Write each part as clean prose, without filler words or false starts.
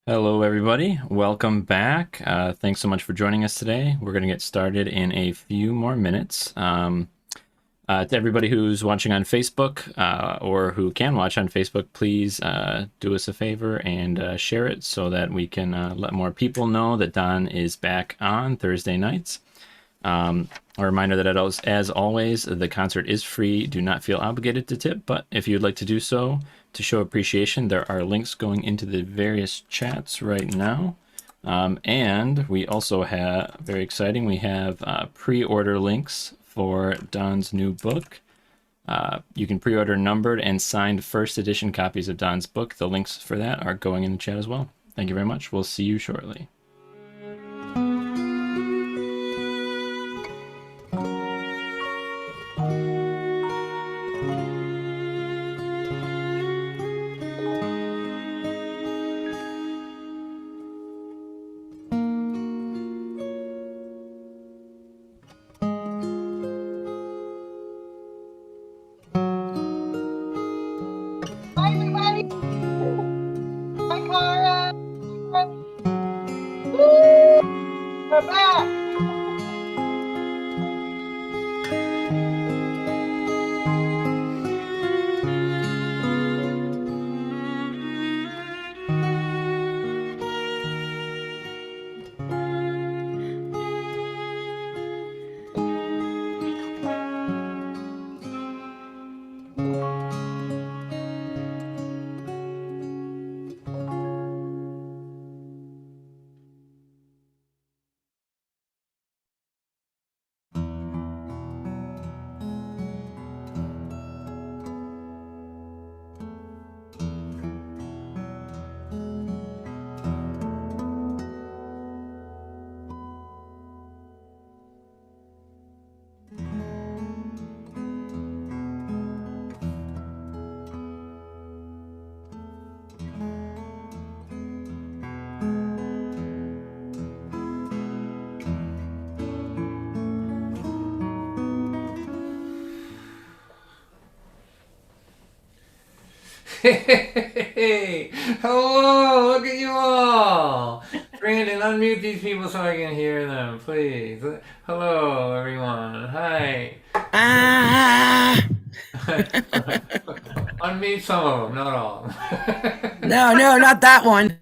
Hello, everybody. Welcome back. Thanks so much for joining us today. We're going to get started in a few more minutes. To everybody who's watching on Facebook or who can watch on Facebook, please do us a favor and share it so that we can let more people know that Don is back on Thursday nights. A reminder that as always, the concert is free. Do not feel obligated to tip, but if you'd like to do so to show appreciation, there are links going into the various chats right now. And we also have, very exciting, we have pre-order links for Don's new book. You can pre-order numbered and signed first edition copies of Don's book. The links for that are going in the chat as well. Thank you very much. We'll see you shortly. Hey, hello, look at you all. Brandon, unmute these people so I can hear them, please. Hello, everyone. Hi. Unmute some of them, not all. No, not that one.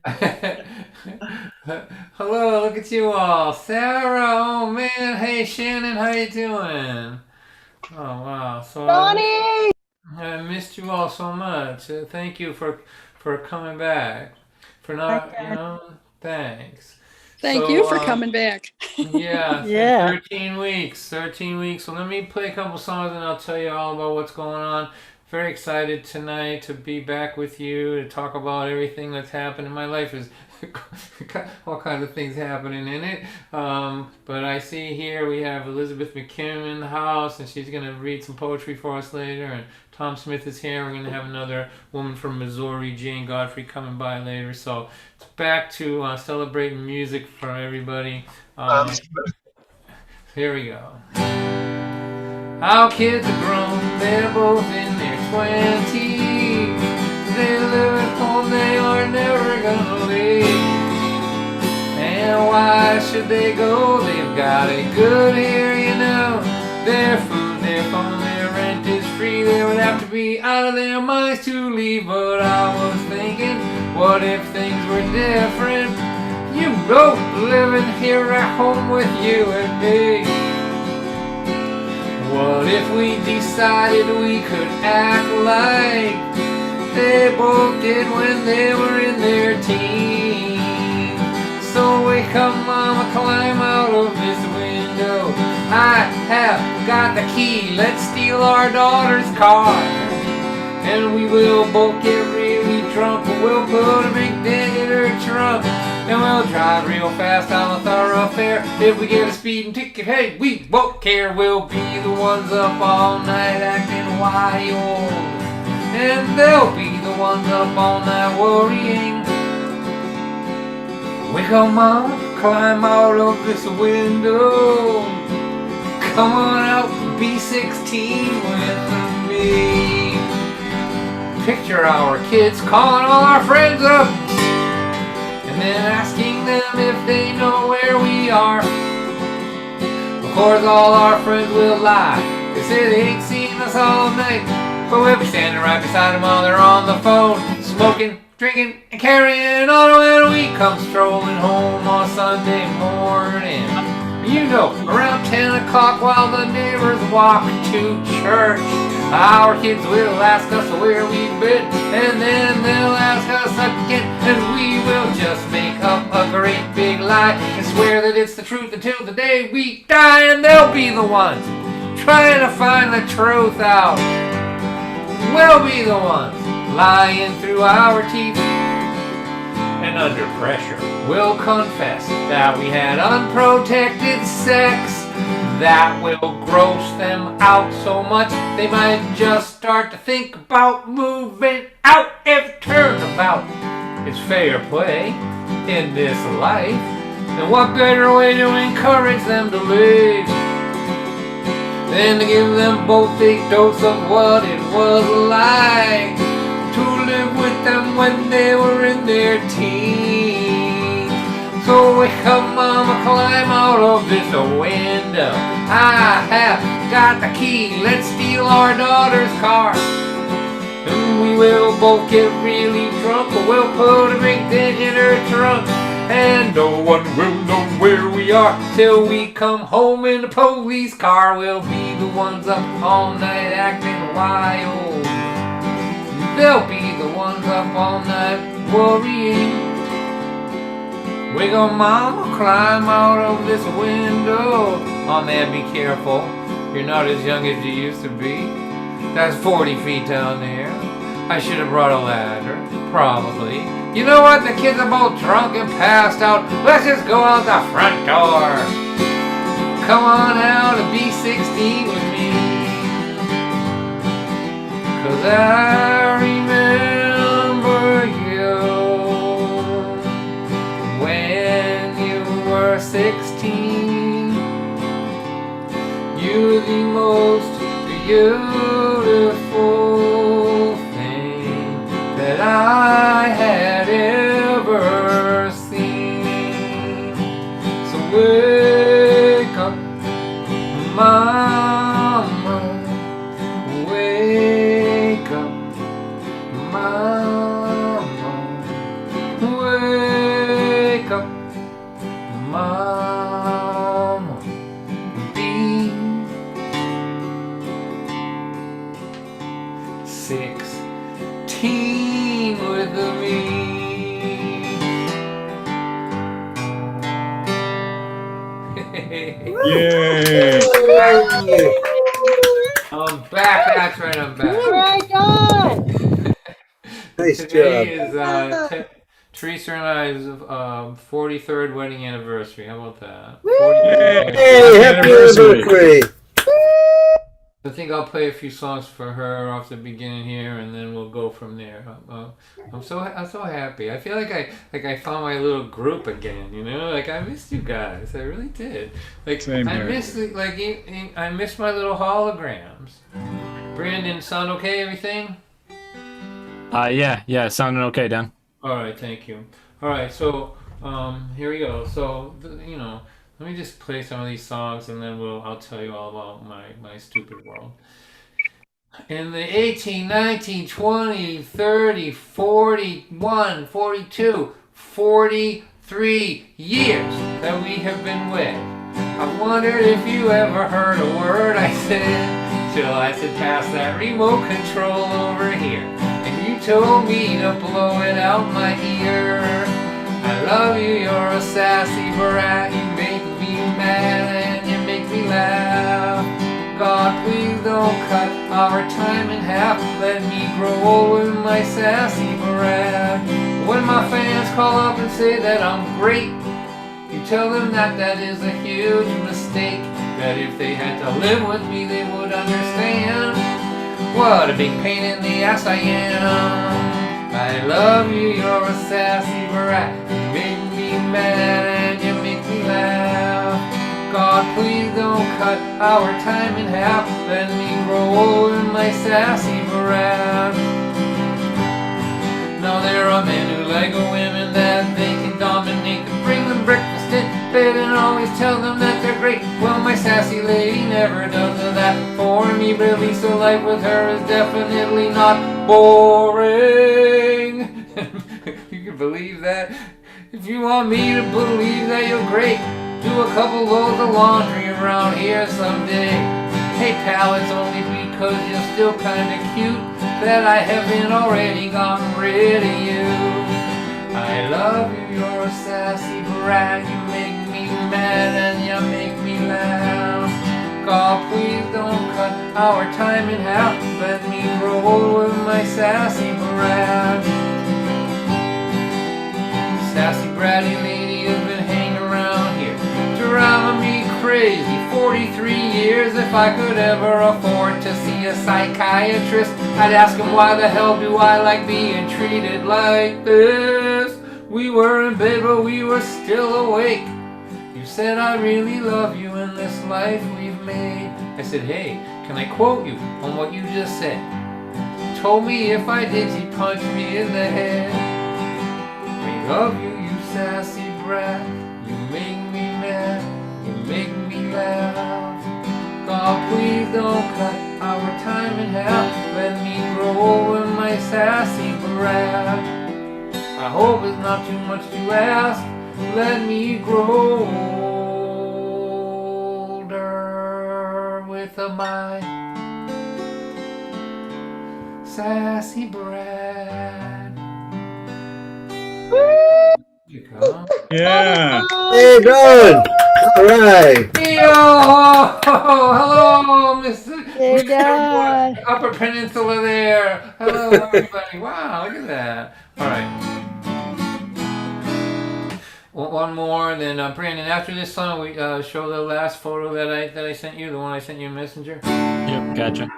Hello, look at you all. Sarah, oh man. Hey, Shannon, how you doing? Oh, wow. So Donnie! I missed you all so much. Thank you for coming back. For not, thanks. Thank you for coming back. Yeah, Yeah. 13 weeks. 13 weeks. So let me play a couple songs and I'll tell you all about what's going on. Very excited tonight to be back with you to talk about everything that's happened in my life. Is all kinds of things happening in it. But I see here we have Elizabeth McKim in the house, and she's going to read some poetry for us later. And Tom Smith is here. We're going to have another woman from Missouri, Jane Godfrey, coming by later. So it's back to celebrating music for everybody. Here we go. Our kids are grown, they're both in their 20s. They live at home, they are never gonna leave. And why should they go? They've got it good here, you know. Their food, their phone, their rent is free. They would have to be out of their minds to leave. But I was thinking, what if things were different? You both living here at home with you and me. What if we decided we could act like they both did when they were in their teens? So wake up, mama, climb out of this window. I have got the key, let's steal our daughter's car. And we will both get really drunk, but we'll put a big dent in her trunk. And we'll drive real fast down the thoroughfare. If we get a speeding ticket, hey, we won't care. We'll be the ones up all night acting wild. And they'll be the ones up all night worrying. Wake up, mama, climb out of this window. Come on out and be 16 with me. Picture our kids calling all our friends up and then asking them if they know where we are. Of course all our friends will lie. They say they ain't seen us all night, but we'll be standing right beside them while they're on the phone, smoking, drinking, and carrying on when we come strolling home on Sunday morning. You know, around 10 o'clock while the neighbors walk to church, our kids will ask us where we've been, and then they'll ask us again, and we will just make up a great big lie and swear that it's the truth until the day we die, and they'll be the ones trying to find the truth out. We'll be the ones lying through our teeth, and under pressure we'll confess that we had unprotected sex. That will gross them out so much they might just start to think about moving out if turnabout is fair play in this life. And what better way to encourage them to live than to give them both a dose of what it was like to live with them when they were in their teens. So wake up, mama, climb out of this window. I have got the key, let's steal our daughter's car. And we will both get really drunk, but we'll put a big dent in her trunk. And no one will know where we are till we come home in the police car. We'll be the ones up all night acting wild. They'll be the ones up all night worrying. Wake up, mama, climb out of this window. Oh man, be careful. You're not as young as you used to be. That's 40 feet down there. I should have brought a ladder, probably. You know what? The kids are both drunk and passed out. Let's just go out the front door. Come on out and be 16 with me. 'Cause I remember you when you were 16. You're the most beautiful thing that I had ever seen. So wake up, mama, wake up, mama, wake up, mama, be 16 with me. Yay! I'm back. That's right. I'm back. Right on. Nice Today job. is Teresa and I's 43rd wedding anniversary. How about that? 43rd. Hey, happy anniversary! I think I'll play a few songs for her off the beginning here, and then we'll go from there. I'm so happy. I feel like I found my little group again. You know, like I missed you guys. I really did. Like Same I here. missed I missed my little holograms. Brandon, sound okay? Everything? Yeah, sounding okay, Dan. All right, thank you. All right, so here we go. So let me just play some of these songs, and then I'll tell you all about my stupid world. In the 18, 19, 20, 30, 41, 42, 43 years that we have been wed, I wondered if you ever heard a word I said, till I said pass that remote control over here, and you told me to blow it out my ear. I love you, you're a sassy brat, you make me mad and you make me laugh. God, please don't cut our time in half, let me grow old with my sassy brat. When my fans call up and say that I'm great, you tell them that is a huge mistake, that if they had to live with me they would understand what a big pain in the ass I am. I love you, you're a sassy brat, you make me mad and you make me laugh. God, please don't cut our time in half, let me grow old in my sassy brat. Now there are men who like women that they can dominate, to bring them breakfast in bed and always tell them that they're great. Well, my sassy lady never does that for me, but at least a life with her is definitely not boring. You can believe that? If you want me to believe that you're great, do a couple loads of laundry around here someday. Hey pal, it's only because you're still kinda cute that I haven't already gotten rid of you. I love you, you're a sassy brat. You make me mad and you make me laugh. God, please don't cut our time in half. Let me roll with my sassy brat. Sassy bratty lady has been hanging around here, driving me crazy. 43 years. If I could ever afford to see a psychiatrist, I'd ask him why the hell do I like being treated like this. We were in bed but we were still awake. You said I really love you in this life we've made. I said, hey, can I quote you on what you just said? You told me if I did you'd punch me in the head. We love you, you sassy brat. You make me mad, you make me laugh. God, please don't cut our time in half. Let me grow with my sassy brat. I hope it's not too much to ask. Let me grow older with my sassy brat. You come. Yeah. Hey, going. All right. Yo! Hello, Mr. Hey, Mr. God. Upper Peninsula there. Hello, everybody. Wow, look at that. All right. One more, then Brandon. After this song, we show the last photo that I sent you, the one I sent you in Messenger. Yep, gotcha.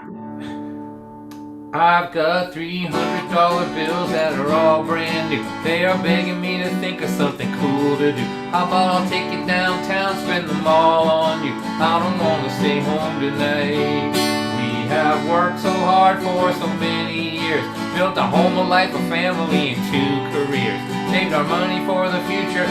I've got $300 bills that are all brand new. They are begging me to think of something cool to do. How about I'll take you downtown, spend them all on you. I don't want to stay home tonight. We have worked so hard for so many years, built a home, a life, a family, and 2 careers. Saved our money for the future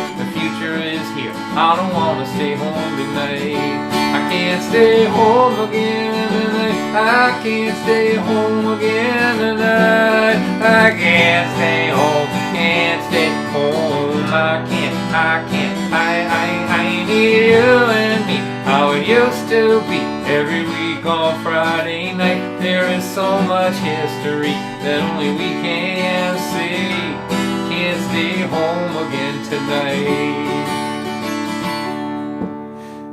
is here. I don't want to stay home tonight. I can't stay home again tonight. I can't stay home again tonight. I can't stay home, can't stay home. I need you and me, how it used to be. Every week on Friday night, there is so much history that only we can see. Can't stay home again tonight.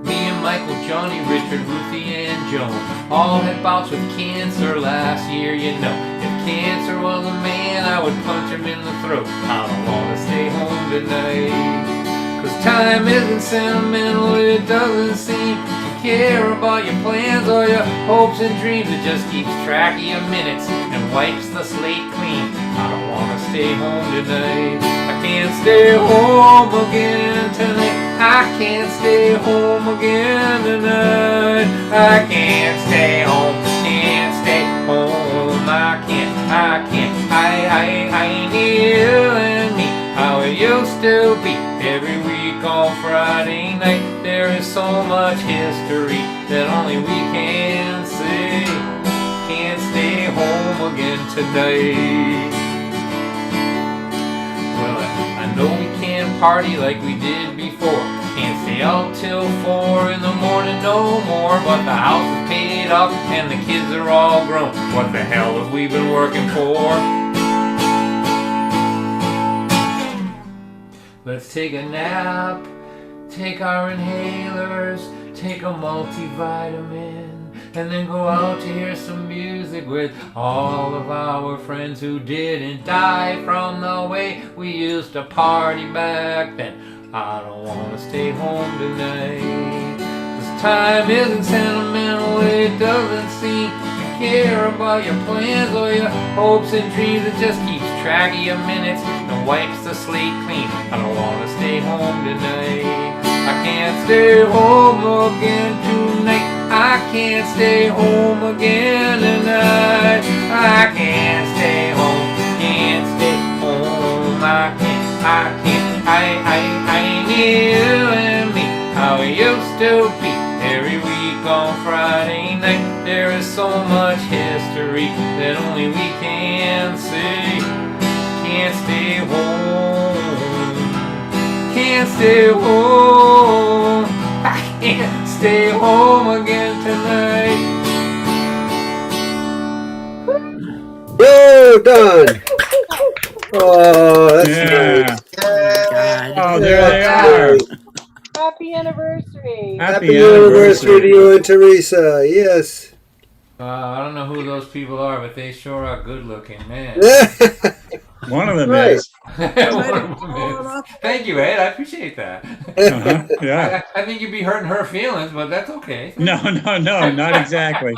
Me and Michael, Johnny, Richard, Ruthie, and Joan all had bouts with cancer last year, you know. If cancer was a man, I would punch him in the throat. I don't want to stay home tonight. Cause time isn't sentimental, it doesn't seem to care about your plans or your hopes and dreams. It just keeps track of your minutes and wipes the slate clean. I don't want to stay home tonight. I can't stay home again tonight. I can't stay home again tonight. I can't stay home, can't stay home. I need you and me, how it used to be. Every week on Friday night, there is so much history that only we can see. Can't stay home again tonight. Well, I know we can't party like we did before. Can't stay out till 4 in the morning no more. But the house is paid off and the kids are all grown. What the hell have we been working for? Let's take a nap, take our inhalers, take a multivitamin, and then go out to hear some music with all of our friends who didn't die from the way we used to party back then. I don't want to stay home tonight. This time isn't sentimental, it doesn't seem to care about your plans or your hopes and dreams. It just keeps track of your minutes and wipes the slate clean. I don't want to stay home tonight. I can't stay home again tonight. I can't stay home again tonight. I can't stay home, can't stay home. I need you and me, how it used to be. Every week on Friday night, there is so much history that only we can see. Can't stay home, can't stay home. I can't stay home again tonight. Yo, done. Oh, that's Yeah. nice. God. Oh, there they That's are. nice. Happy anniversary. Happy anniversary to you and Teresa. Yes. I don't know who those people are, but they sure are good looking, man. One of them Right. is. Thank you, Ed. I appreciate that. Yeah. I think you'd be hurting her feelings, but that's okay. No, not exactly.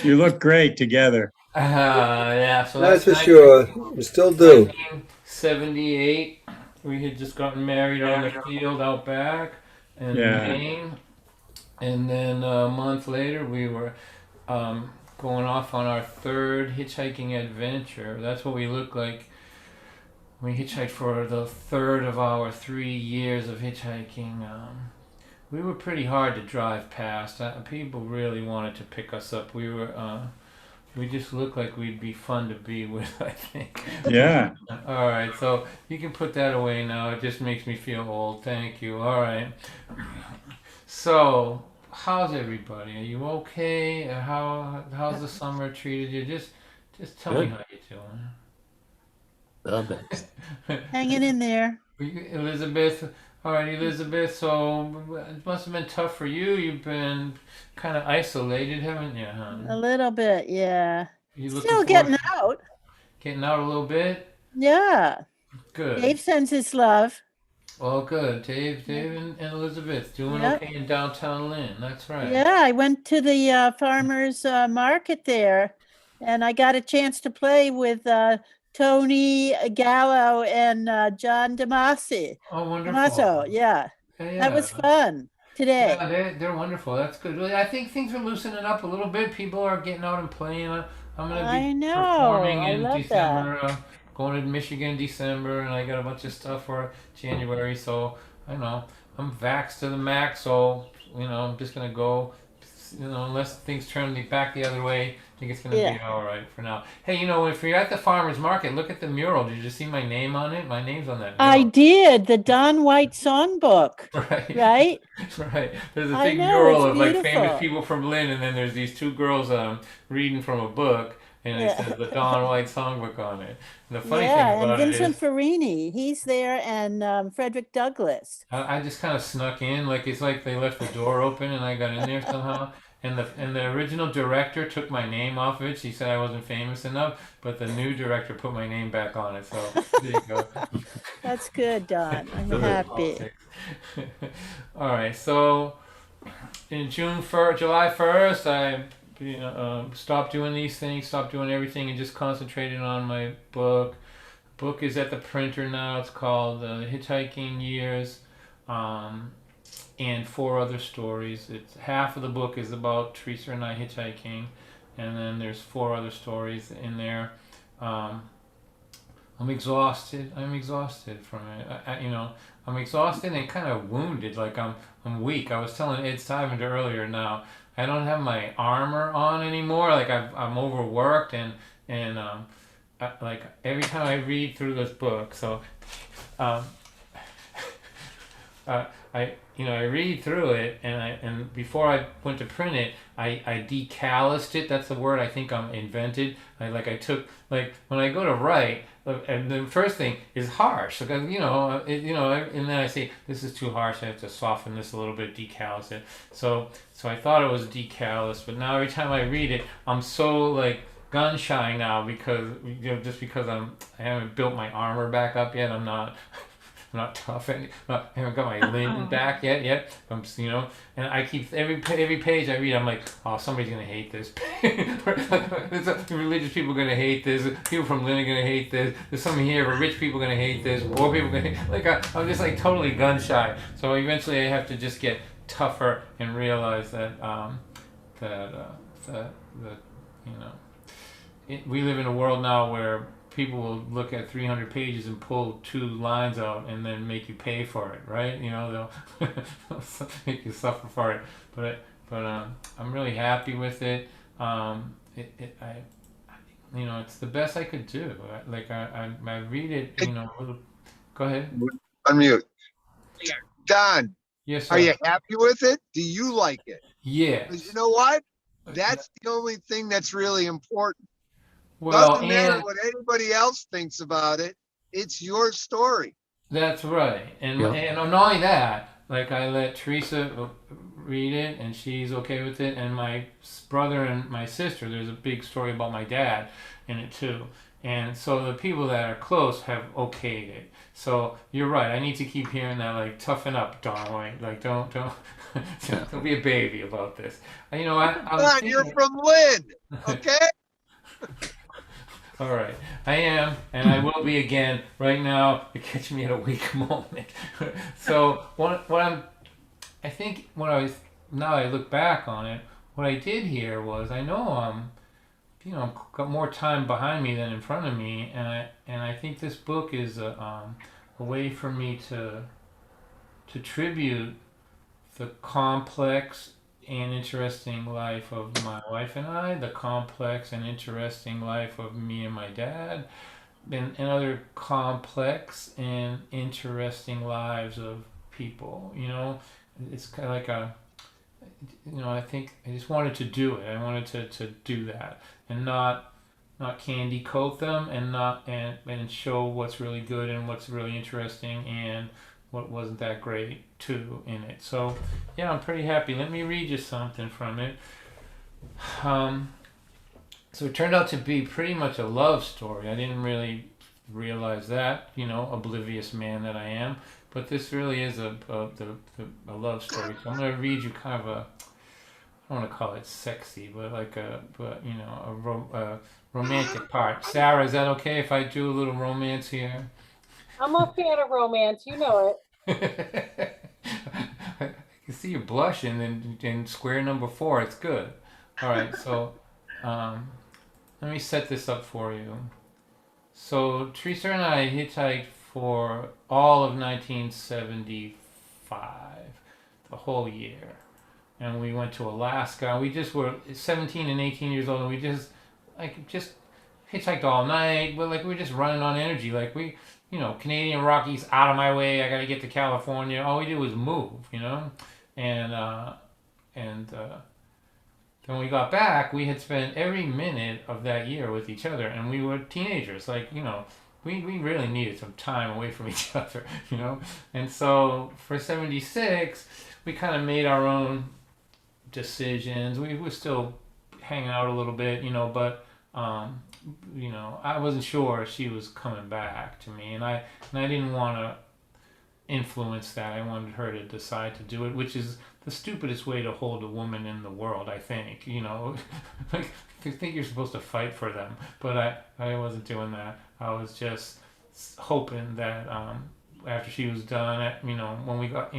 You look great together. Yeah, so That's that's for sure. You still do. 1978. We had just gotten married on the field out back in Yeah. Maine. And then a month later, we were going off on our third hitchhiking adventure. That's what we looked like. We hitchhiked for the third of our 3 years of hitchhiking. We were pretty hard to drive past. People really wanted to pick us up. We just looked like we'd be fun to be with, I think. Yeah. All right, so you can put that away now. It just makes me feel old. Thank you. All right. So, how's everybody? Are you okay? How's the summer treated you? Just tell me Good. how you're doing. The best. Hanging in there. Elizabeth. All right, Elizabeth. So it must have been tough for you. You've been kind of isolated, haven't you, hon? A little bit, yeah. You looking Still forward getting to out. getting out a little bit? Yeah. Good. Dave sends his love. Well, good. Dave and Elizabeth doing Yep. okay in downtown Lynn. That's right. Yeah, I went to the farmers market there, and I got a chance to play with Tony Gallo and John Damasi. Oh, wonderful. Damaso, yeah. Yeah, That was fun today. Yeah, they're wonderful. That's good. Really, I think things are loosening up a little bit. People are getting out and playing. I'm going to be I know. performing I in love December. Going to Michigan in December, and I got a bunch of stuff for January. So I know I'm vaxxed to the max. So I'm just gonna go. Unless things turn me back the other way, I think it's gonna be all right for now. Hey, if you're at the farmers market, look at the mural. Did you see my name on it? My name's on that mural. I did. The Don White songbook. Right. Right? Right. There's a I big know, mural it's of like famous beautiful. people from Lynn, and then there's these two girls reading from a book, and it says the Don White Songbook on it. And the funny thing Yeah, and about it Vincent is, Farini, he's there, and Frederick Douglass. I just kind of snuck in, like it's like they left the door open, and I got in there somehow. And the original director took my name off of it. She said I wasn't famous enough, but the new director put my name back on it. So there you go. That's good, Don. I'm happy. Politics. All right, so in July 1st, I stopped doing these things, stopped doing everything, and just concentrated on my book. Book is at the printer now. It's called Hitchhiking Years, and 4 other stories. It's half of the book is about Teresa and I hitchhiking, and then there's 4 other stories in there. I'm exhausted. I'm exhausted from it. I'm exhausted and kind of wounded. Like I'm weak. I was telling Ed Stuyvesant earlier. Now I don't have my armor on anymore. Like I'm overworked and like every time I read through this book. So I read through it, and before I went to print it, I decalloused it. That's the word I think I'm invented. I took, like, when I go to write, and the first thing is harsh. Like, and then I say this is too harsh. I have to soften this a little bit, decallus it. So I thought it was decallus, but now every time I read it, I'm so like gun shy now because just because I haven't built my armor back up yet. I'm not tough. I haven't got my Lynn back yet. And I keep every page I read. I'm like, oh, somebody's gonna hate this. Religious people are gonna hate this. People from Lynn are gonna hate this. There's some here where rich people are gonna hate this. Poor people are gonna hate. Like I'm just like totally gun shy. So eventually I have to just get tougher and realize that we live in a world now where people will look at 300 pages and pull 2 lines out and then make you pay for it, right? They'll make you suffer for it. But I'm really happy with it. It's the best I could do. I read it, a little Go ahead. Unmute. Don, Yes, are sir. you happy with it? Do you like it? Because you Yes. know what? That's the only thing that's really important. Well, Doesn't matter what anybody else thinks about it. It's your story. that's right. And Yep. and not only that, like I let Teresa read it, and she's okay with it. And my brother and my sister, there's a big story about my dad in it too. And so the people that are close have okayed it. So you're right. I need to keep hearing that, like, toughen up, darling. Like, don't don't be a baby about this. You know, I was Don, you're thinking, from Lynn, okay? all right, I am, and I will be again. Right now, you catch me at a weak moment. So I think what I was, now I look back on it, what I did here was, I know got more time behind me than in front of me, and I think this book is a way for me to tribute the complex and interesting life of my wife and I, the complex and interesting life of me and my dad, and other complex and interesting lives of people. You know, it's kind of like I think I just wanted to do it. I wanted to do that and not candy coat them, and not and show what's really good and what's really interesting and what wasn't that great too in it. So yeah, I'm pretty happy. Let me read you something from it. So it turned out to be pretty much a love story. I didn't really realize that, oblivious man that I am. But this really is a love story. So I'm going to read you kind of I don't want to call it sexy, but a romantic part. Sarah, is that okay if I do a little romance here? I'm a fan of romance, you know I can see you blushing in square number 4. It's good. All right, so let me set this up for you. So Teresa and I hitchhiked for all of 1975, the whole year. And we went to Alaska. We just were 17 and 18 years old, and we just hitchhiked all night. But we were just running on energy. Canadian Rockies out of my way. I got to get to California. All we did was move, and then when we got back, we had spent every minute of that year with each other, and we were teenagers. We really needed some time away from each other, And so for 76, we kind of made our own decisions. We were still hanging out a little bit, but I wasn't sure she was coming back to me, and I didn't want to influence that. I wanted her to decide to do it, which is the stupidest way to hold a woman in the world, I think. I think you're supposed to fight for them, but I wasn't doing that. I was just hoping that after she was done, when we got,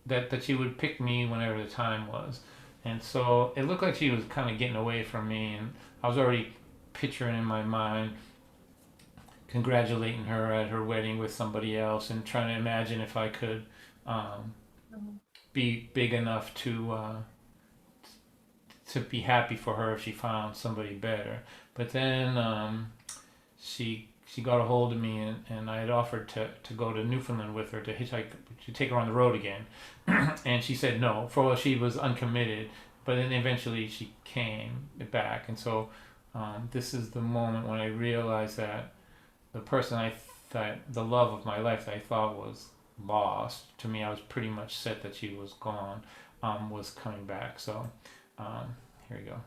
that she would pick me whenever the time was. And so it looked like she was kind of getting away from me, and I was already picturing in my mind congratulating her at her wedding with somebody else, and trying to imagine if I could be big enough to be happy for her if she found somebody better. But then she got a hold of me, and I had offered to go to Newfoundland with her to hitchhike, to take her on the road again. And she said no. For a while she was uncommitted, but then eventually she came back. And so this is the moment when I realized that the person the love of my life that I thought was lost, to me, I was pretty much set that she was gone, was coming back. So here we go.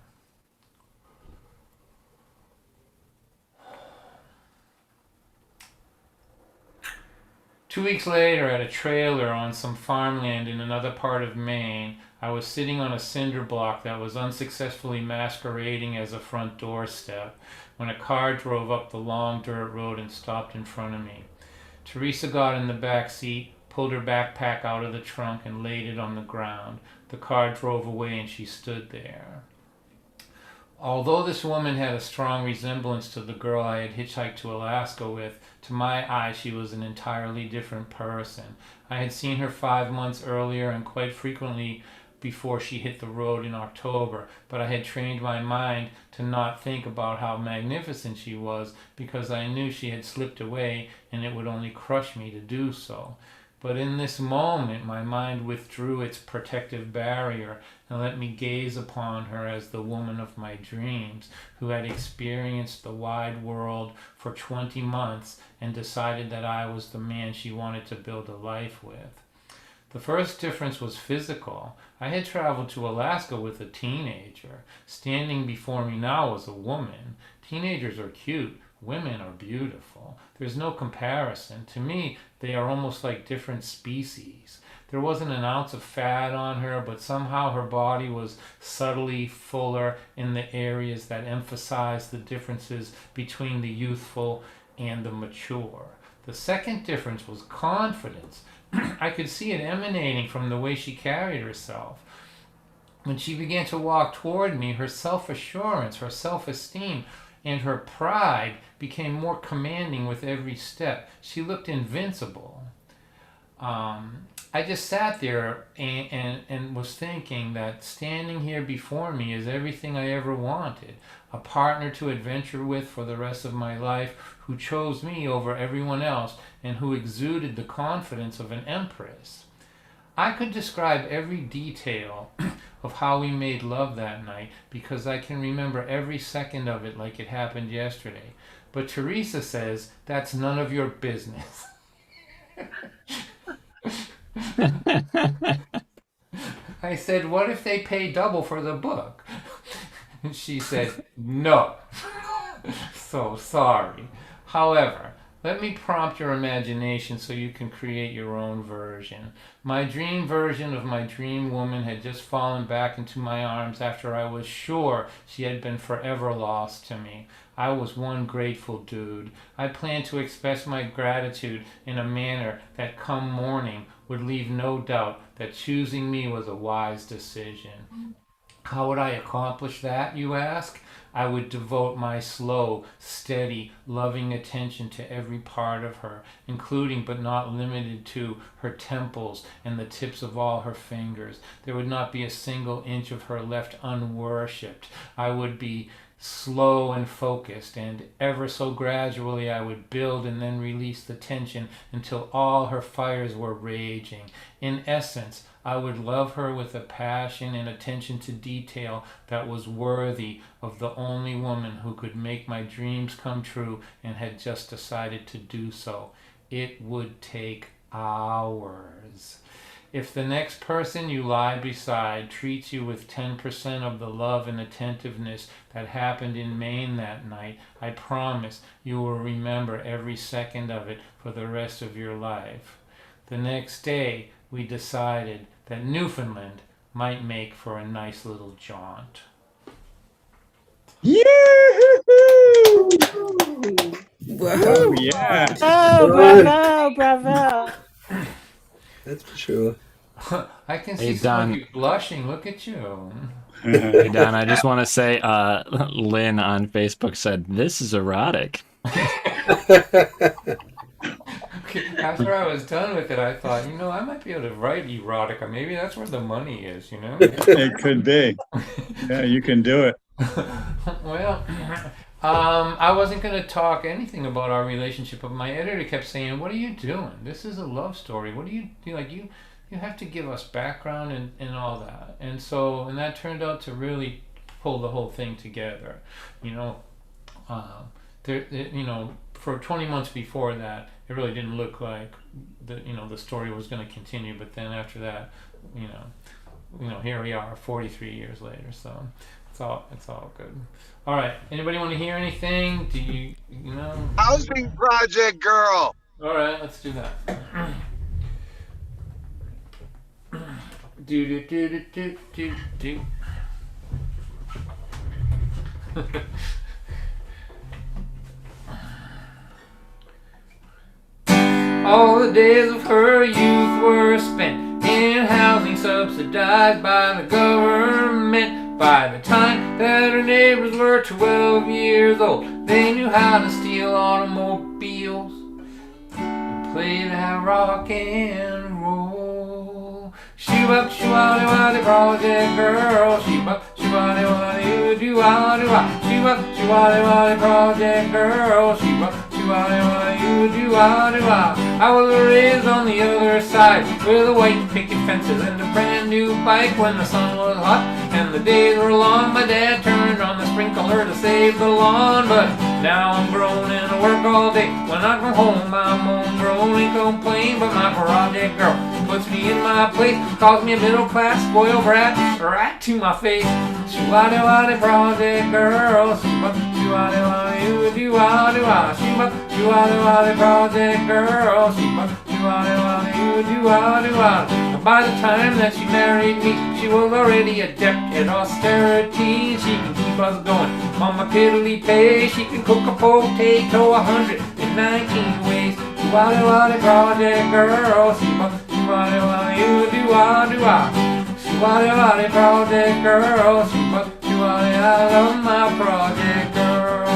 Two weeks later, at a trailer on some farmland in another part of Maine, I was sitting on a cinder block that was unsuccessfully masquerading as a front doorstep when a car drove up the long dirt road and stopped in front of me. Teresa got in the back seat, pulled her backpack out of the trunk, and laid it on the ground. The car drove away, and she stood there. Although this woman had a strong resemblance to the girl I had hitchhiked to Alaska with, to my eye she was an entirely different person. I had seen her 5 months earlier and quite frequently before she hit the road in October, but I had trained my mind to not think about how magnificent she was because I knew she had slipped away and it would only crush me to do so. But in this moment, my mind withdrew its protective barrier and let me gaze upon her as the woman of my dreams, who had experienced the wide world for 20 months and decided that I was the man she wanted to build a life with. The first difference was physical. I had traveled to Alaska with a teenager. Standing before me now was a woman. Teenagers are cute. Women are beautiful. There's no comparison. To me, they are almost like different species. There wasn't an ounce of fat on her, but somehow her body was subtly fuller in the areas that emphasized the differences between the youthful and the mature. The second difference was confidence. I could see it emanating from the way she carried herself. When she began to walk toward me, her self-assurance, her self-esteem, and her pride became more commanding with every step. She looked invincible. I just sat there and was thinking that standing here before me is everything I ever wanted. A partner to adventure with for the rest of my life, who chose me over everyone else and who exuded the confidence of an empress. I could describe every detail of how we made love that night because I can remember every second of it like it happened yesterday. But Teresa says that's none of your business. I said, what if they pay double for the book? And she said, no. So sorry. However, let me prompt your imagination so you can create your own version. My dream version of my dream woman had just fallen back into my arms after I was sure she had been forever lost to me. I was one grateful dude. I planned to express my gratitude in a manner that come morning would leave no doubt that choosing me was a wise decision. How would I accomplish that, you ask? I would devote my slow, steady, loving attention to every part of her, including but not limited to her temples and the tips of all her fingers. There would not be a single inch of her left unworshipped. I would be slow and focused, and ever so gradually I would build and then release the tension until all her fires were raging. In essence, I would love her with a passion and attention to detail that was worthy of the only woman who could make my dreams come true and had just decided to do so. It would take hours. If the next person you lie beside treats you with 10% of the love and attentiveness that happened in Maine that night, I promise you will remember every second of it for the rest of your life. The next day, we decided that Newfoundland might make for a nice little jaunt. Yoo-hoo! Whoa. Oh, yeah. Oh, bravo, bravo. That's for sure. I can Hey, see some Don. of you blushing. Look at you. Hey, Don, I just want to say, Lynn on Facebook said, this is erotic. After I was done with it, I thought, I might be able to write erotica. Maybe that's where the money is, It could be. Yeah, you can do it. Well, I wasn't going to talk anything about our relationship, but my editor kept saying, what are you doing? This is a love story. What do you do? Like, you have to give us background and all that. And that turned out to really pull the whole thing together. For 20 months before that, it really didn't look like the story was going to continue. But then after that, here we are 43 years later. So it's all good. All right. Anybody want to hear anything? Do you know? Housing project girl. All right. Let's do that. Do do do do do do do. All the days of her youth were spent in housing subsidized by the government. By the time that her neighbors were 12 years old, they knew how to steal automobiles and play that rock and roll. Shoo-up, shoo-wally-wally, project girl. Sheba, sheba, wadi, do ah, do ah. Sheba, sheba, project girl. Sheba, sheba, wadi, do ah, do ah. I was raised on the other side with the white picket fences and a brand new bike when the sun was hot and the days were long. My dad turned on the sprinkler to save the lawn, but now I'm grown and I work all day. When I come home, I moan, groan, and complain, but my project girl puts me in my place, calls me a middle class spoiled brat, right to my face. Shoo-wadi wadi project girl, shoo-wadi wadi do-ah-do-ah. Shoo-wadi wadi project girl, shoo-wadi wadi do-ah-do-ah. By the time that she married me, she was already adept at austerity. She can keep us going on my piddly pay. She can cook a potato 119 ways. Shoo-wadi wadi project girl, shoo-wadi wadi do-ah-do-ah. Shoo-wadi wadi project girl, shoo-wadi, I love my project girl.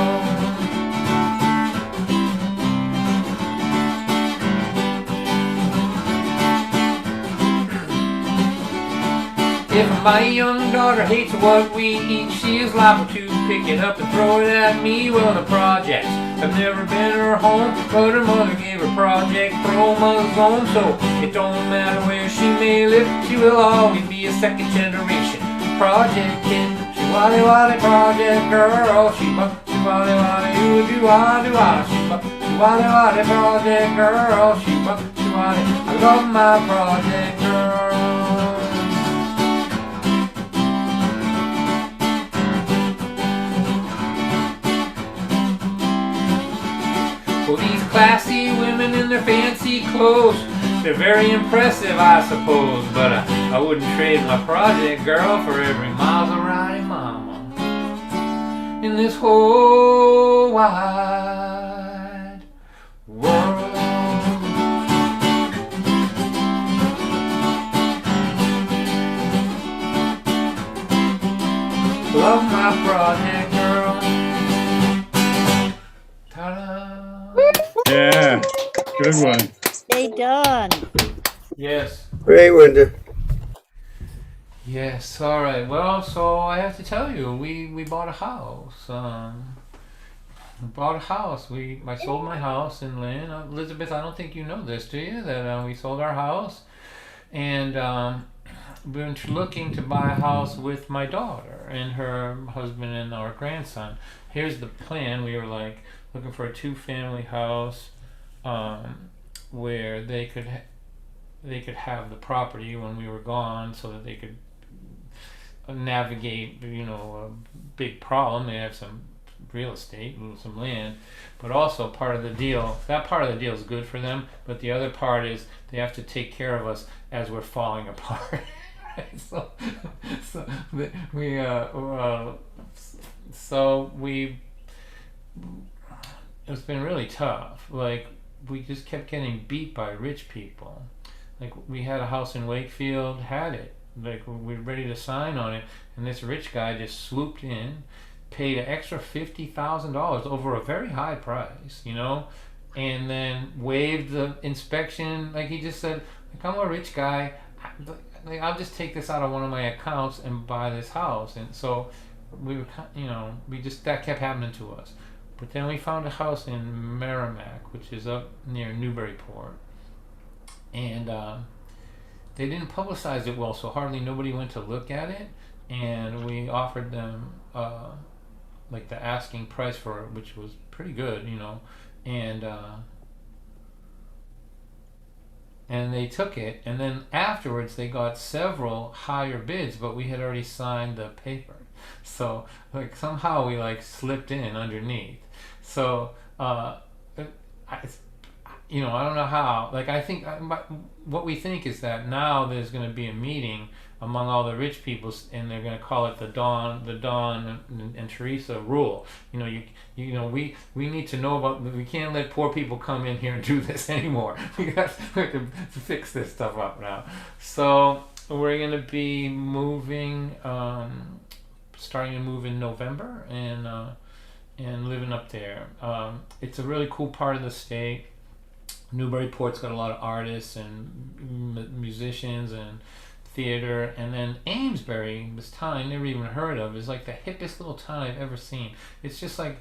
If my young daughter hates what we eat, she is liable to pick it up and throw it at me. Well, the projects have never been her home, but her mother gave her Project chromosome, so it don't matter where she may live, she will always be a second generation project kid. Shoo-wadi wadi project girl, shoo-wadi wadi do-ah-do-ah. Shoo-wadi wadi project girl, shoo-wadi, I love my project girl. Well, these classy women in their fancy clothes, they're very impressive, I suppose, but I wouldn't trade my project girl for every Maserati mama in this whole wide world. Love my project girl. Ta-da! Yeah, good one. Stay done. Yes. Great, Winter. Yes. All right. Well, so I have to tell you, we bought a house. We bought a house. I sold my house in Lynn. Elizabeth, I don't think you know this, do you? That we sold our house, and we're looking to buy a house with my daughter and her husband and our grandson. Here's the plan. We were like looking for a two-family house where they could have the property when we were gone, so that they could navigate, a big problem. They have some real estate, some land, but also part of the deal. That part of the deal is good for them, but the other part is they have to take care of us as we're falling apart. It's been really tough. Like, we just kept getting beat by rich people. Like, we had a house in Wakefield, had it. Like, we were ready to sign on it, and this rich guy just swooped in, paid an extra $50,000 over a very high price, and then waived the inspection. Like, he just said, like, I'm a rich guy, I'll just take this out of one of my accounts and buy this house. And so we were, that kept happening to us. But then we found a house in Merrimack, which is up near Newburyport, and they didn't publicize it well, so hardly nobody went to look at it. And we offered them like the asking price for it, which was pretty good, and they took it. And then afterwards, they got several higher bids, but we had already signed the paper. So like somehow we slipped in underneath. So I don't know how. Like, I think what we think is that now there's going to be a meeting among all the rich people, and they're going to call it the Don and Teresa rule. We need to know about. We can't let poor people come in here and do this anymore. We have to fix this stuff up now. So we're going to be moving, starting to move in November, and living up there. It's a really cool part of the state. Newburyport's got a lot of artists and musicians and theater, and then Amesbury, this town I never even heard of, is like the hippest little town I've ever seen. It's just like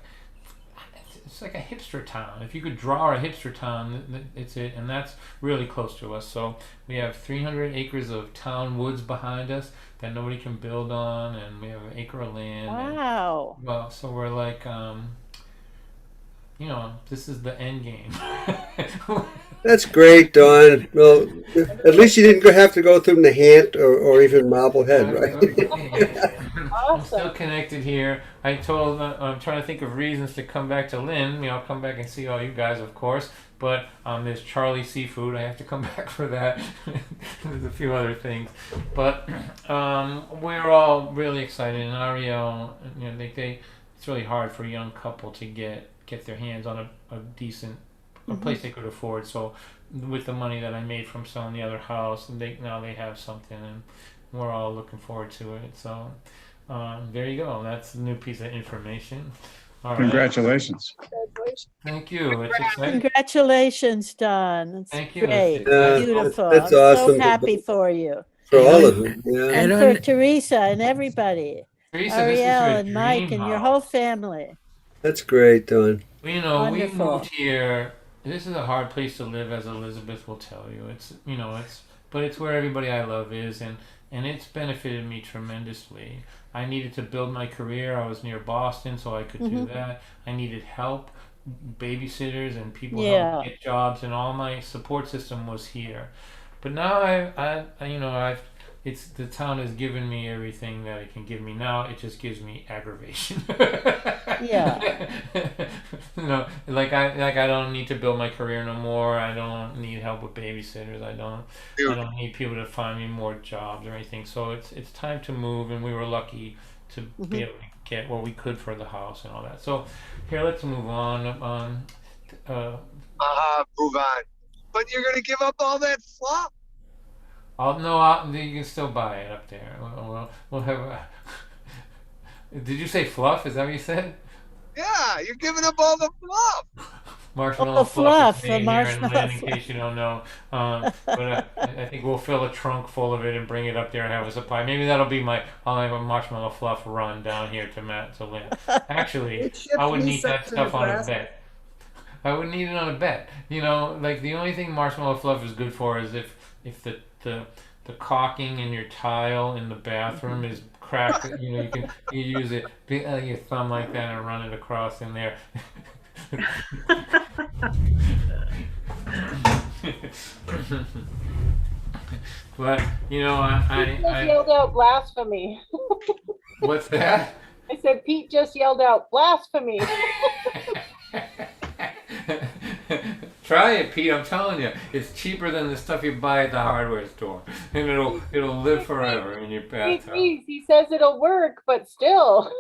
it's like a hipster town. If you could draw a hipster town, it's it, and that's really close to us. So we have 300 acres of town woods behind us that nobody can build on, and we have an acre of land. Wow. Well, so we're like, this is the end game. That's great, Don. Well, at least you didn't have to go through Nahant or even Marblehead, right? I'm still connected here. I told I'm trying to think of reasons to come back to Lynn. I'll come back and see all you guys, of course. But there's Charlie Seafood. I have to come back for that. There's a few other things, but we're all really excited. And Ariel, it's really hard for a young couple to get their hands on a decent place they could afford. So with the money that I made from selling the other house, now they have something, and we're all looking forward to it. So there you go. That's a new piece of information. All right. Congratulations. Thank you. It's exciting. Congratulations, Don. It's Thank you. great. Yeah, Beautiful. that's I'm awesome. so happy for you. For all of them, yeah. And for Teresa and everybody. Teresa, Ariel this is a and Mike dream and your house. whole family. That's great, Don. We Wonderful. moved here. This is a hard place to live, as Elizabeth will tell you. But it's where everybody I love is, and it's benefited me tremendously. I needed to build my career. I was near Boston, so I could do that. I needed help, babysitters and people help me get jobs, and all my support system was here. But now the town has given me everything that it can give me. Now it just gives me aggravation. Yeah. I don't need to build my career no more. I don't need help with babysitters. I don't need people to find me more jobs or anything. So it's time to move, and we were lucky to be able to get what we could for the house and all that. So here, let's move on. Move on. But you're gonna give up all that fluff? You can still buy it up there. We'll have. Did you say fluff? Is that what you said? Yeah, you're giving up all the fluff. Marshmallow fluff, is made the here in marshmallow Lynn, in case you don't know. But I think we'll fill a trunk full of it and bring it up there and have a supply. Maybe that'll be I'll have a marshmallow fluff run down here to Lynn. Actually, I would need that stuff on a bet. I would need it on a bet. Like the only thing marshmallow fluff is good for is if the caulking in your tile in the bathroom is cracked. You use it, your thumb like that, and run it across in there. But Pete just yelled out blasphemy. What's that? I said Pete just yelled out blasphemy. Try it, Pete. I'm telling you, it's cheaper than the stuff you buy at the hardware store, and it'll live forever in your bathtub. He says it'll work, but still.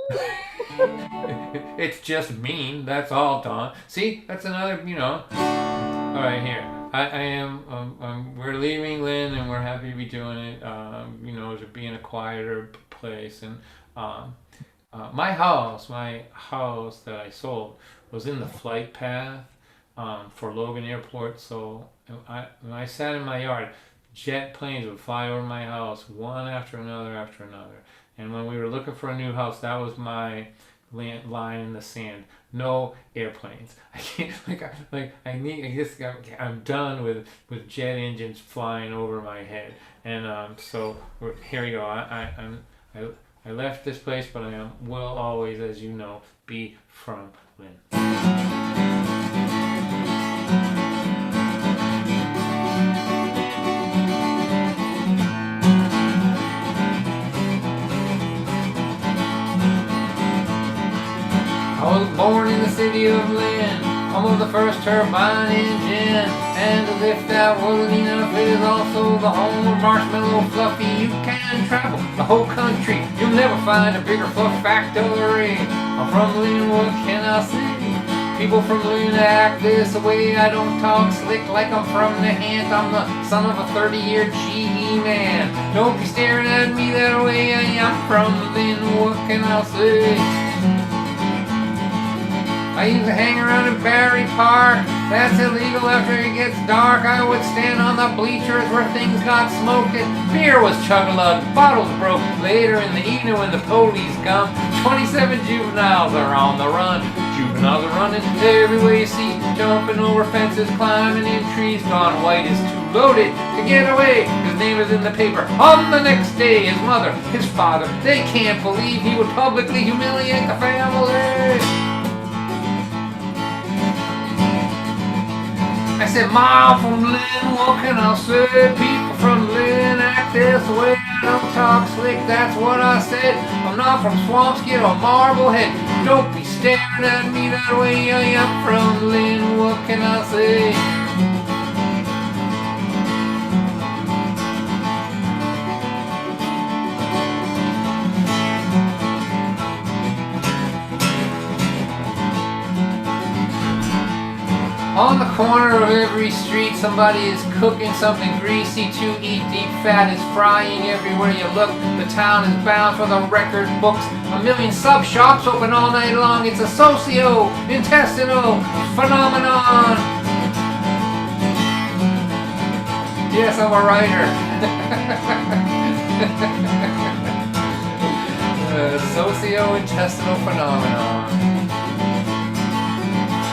It's just mean. That's all, Don. See, that's another. All right, here. I am. We're leaving Lynn, and we're happy to be doing it. To be in a quieter place, and my house that I sold was in the flight path. For Logan Airport, so when I sat in my yard, jet planes would fly over my house one after another. And when we were looking for a new house, that was my line in the sand. No airplanes. I can't. I'm done with jet engines flying over my head. And so here we go. I left this place, but I will always, as you know, be from Lynn. I was born in the city of Lynn, home of the first turbine engine. And as if that wasn't enough, it is also the home of Marshmallow Fluffy. You can travel the whole country, you'll never find a bigger fluff factory. I'm from Lynn, what can I say? People from Lynn act this way. I don't talk slick like I'm from the Nahant. I'm the son of a 30-year GE man. Don't be staring at me that way. I'm from Lynn, what can I say? I used to hang around in Barry Park, That's illegal after it gets dark. I would stand on the bleachers where things got smoked and beer was chug-a-lug, bottles broke. Later in the evening when the police come, 27 juveniles are on the run. Juveniles are running everywhere you see, jumping over fences, climbing in trees. Gone white is too loaded to get away. His name is in the paper. On the next day, his mother, his father, they can't believe he would publicly humiliate the family. I said, Mom from Lynn, what can I say? People from Lynn act this way. I don't talk slick, that's what I said. I'm not from Swampscott or Marblehead. Don't be staring at me that way. I am from Lynn, what can I say? On the corner of every street, somebody is cooking something greasy to eat. Deep fat is frying everywhere you look. The town is bound for the record books. A million sub shops open all night long. It's a socio-intestinal phenomenon. Yes, I'm a writer. Socio-intestinal phenomenon.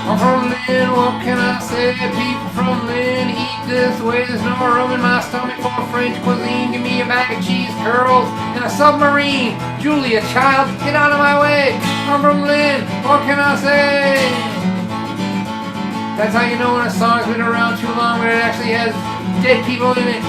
I'm from Lynn, what can I say? People from Lynn eat this way. There's no room in my stomach for French cuisine. Give me a bag of cheese curls and a submarine. Julia, child, get out of my way. I'm from Lynn, what can I say? That's how you know when a song's been around too long, but it actually has dead people in it.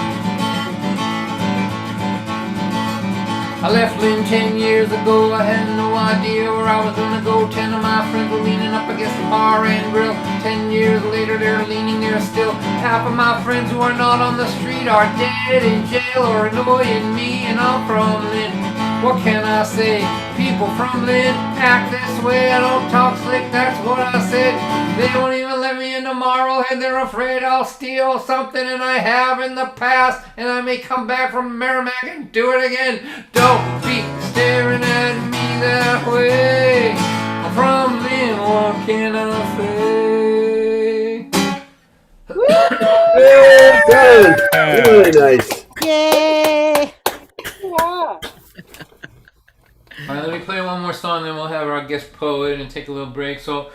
I left Lynn 10 years ago. I had no idea where I was gonna go. 10 of my friends were leaning up against the bar and grill. 10 years later, they're leaning there still. Half of my friends who are not on the street are dead in jail or annoying me, and I'm from Lynn. What can I say? People from Lynn act this way. I don't talk slick, that's what I said. They won't even let me into Marblehead. They're afraid I'll steal something, and I have in the past, and I may come back from Merrimack and do it again. Don't be staring at me that way. I'm from Lynn, what can I say? Well done. Really nice. Yay! Yeah. All right, let me play one more song, then we'll have our guest poet and take a little break. So,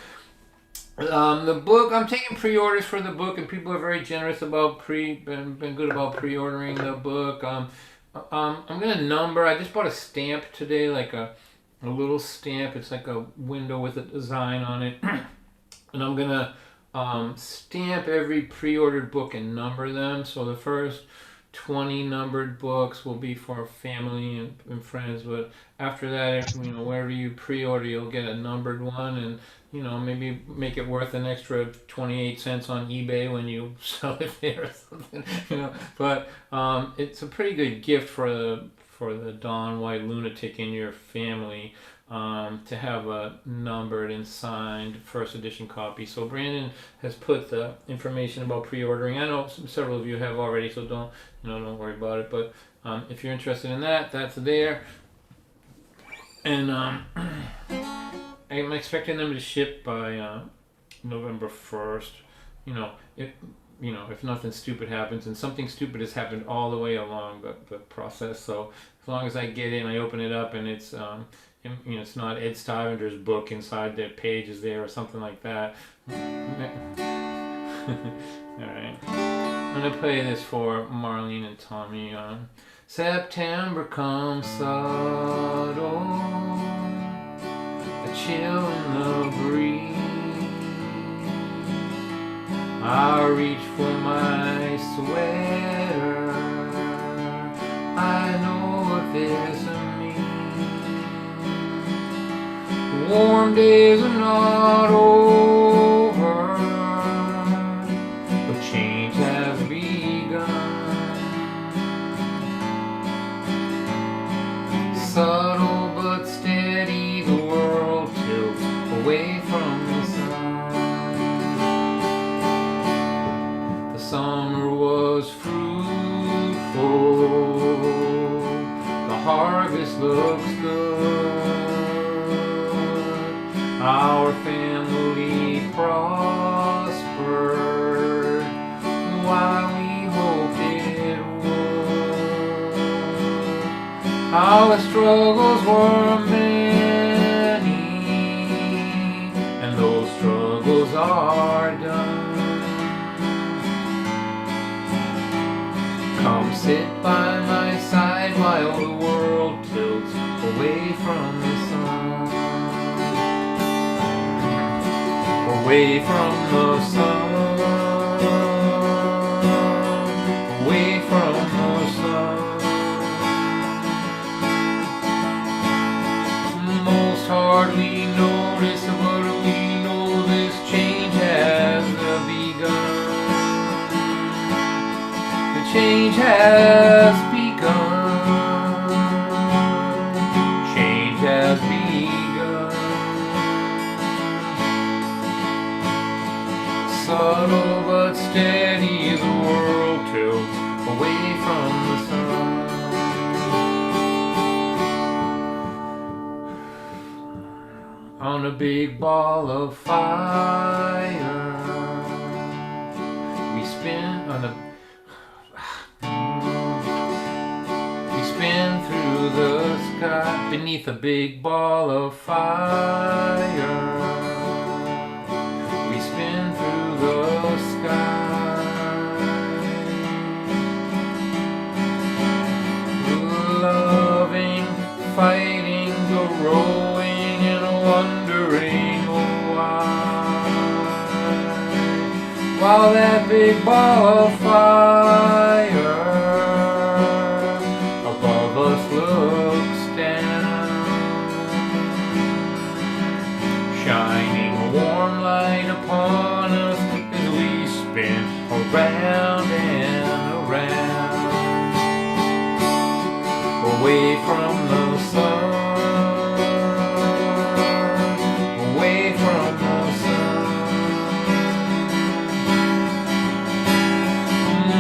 the book, I'm taking pre-orders for the book, and people are very generous about been good about pre-ordering the book. I'm gonna number. I just bought a stamp today, like a little stamp. It's like a window with a design on it, and I'm gonna stamp every pre-ordered book and number them. So the first 20 numbered books will be for family and friends, but after that, wherever you pre-order, you'll get a numbered one, and maybe make it worth an extra 28 cents on eBay when you sell it there or something. But it's a pretty good gift for the Don White lunatic in your family, to have a numbered and signed first edition copy. So Brandon has put the information about pre-ordering. I know several of you have already, so don't worry about it. But if you're interested in that, that's there. And I'm expecting them to ship by November 1st. If nothing stupid happens, and something stupid has happened all the way along the process. So as long as I get in, I open it up, and it's it's not Ed Stivender's book inside the pages there or something like that. All right, I'm gonna play this for Marlene and Tommy. September comes subtle, a chill in the breeze. I reach for my sweater. I know what this means. Warm days are not over, but change has begun. Subtle but steady, the world tilts away from the sun. The summer was fruitful, the harvest looks good. Our family prospers, How the struggles were many, and those struggles are done. Come sit by my side while the world tilts away from the sun. Away from the sun. Away from the sun. Most hardly notice, but we know this change has begun. The change has begun. Change has begun. Subtle but steady, the world tilts away from the sun. On a big ball of fire, we spin on a we spin through the sky beneath a big ball of fire. We spin through the sky, loving, fighting, growing, and wondering why. While that big ball of fire above us looks down, shining a warm light upon us as we spin around and around. Away from the sun. Away from the sun.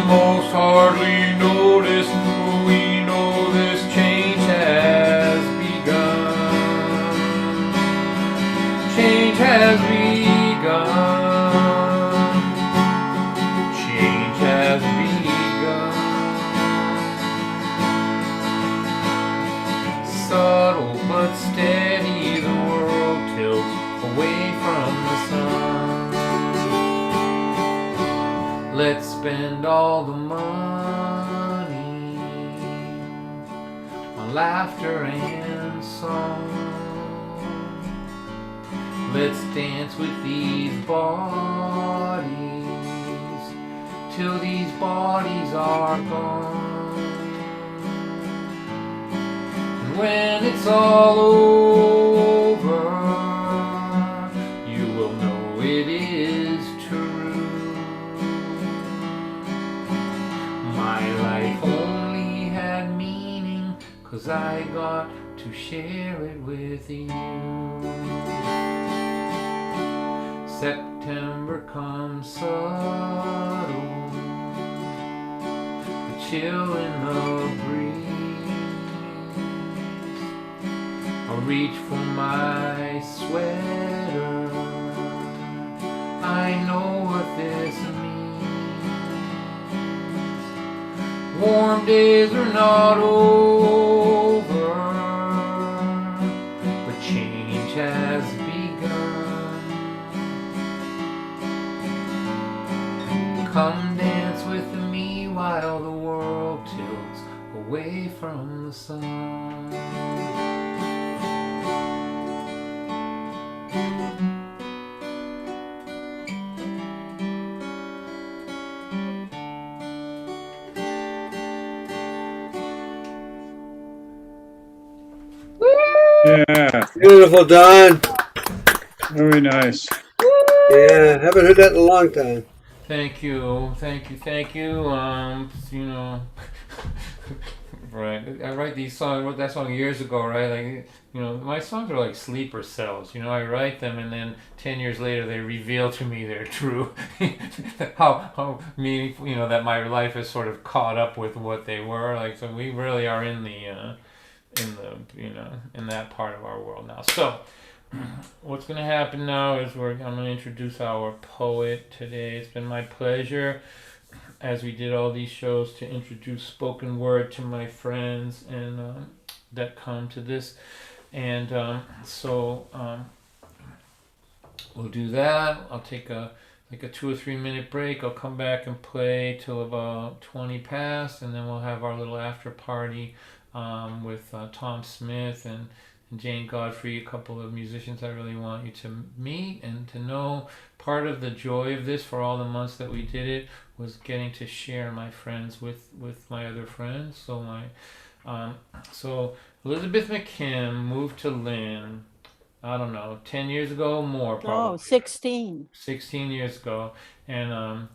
Most hardly notice, we know this change has begun. Change has begun. Change has begun. Subtle but steady, the world tilts away from the sun. Let's spend all the money on laughter and song. Let's dance with these bodies till these bodies are gone. And when it's all over, you will know it is true. My life only had meaning 'cause I got to share it with you. September comes subtle, a chill in the breeze. I'll reach for my sweater, I know what this means. Warm days are not over, but change has begun. Come dance with me while the world tilts away from the sun. Yeah, Beautiful, Don. very nice. Yeah, haven't heard that in a long time. Thank you, thank you, thank you. You know, right? I write these songs. I wrote that song years ago, right? Like, you know, my songs are like sleeper cells. You know, I write them, and then 10 years later, they reveal to me they're true. how meaningful, you know, that my life is sort of caught up with what they were. Like, so we really are in the you know, in that part of our world now. So what's going to happen now is I'm going to introduce our poet today. It's been my pleasure, as we did all these shows, to introduce spoken word to my friends, and that come to this. And so we'll do that. I'll take a 2 or 3 minute break. I'll come back and play till about 20 past, and then we'll have our little after party with Tom Smith and Jane Godfrey, a couple of musicians I really want you to meet and to know. Part of the joy of this for all the months that we did it was getting to share my friends with my other friends. So Elizabeth McKim moved to Lynn, I don't know, 10 years ago, more probably. Oh, 16. 16 years ago. And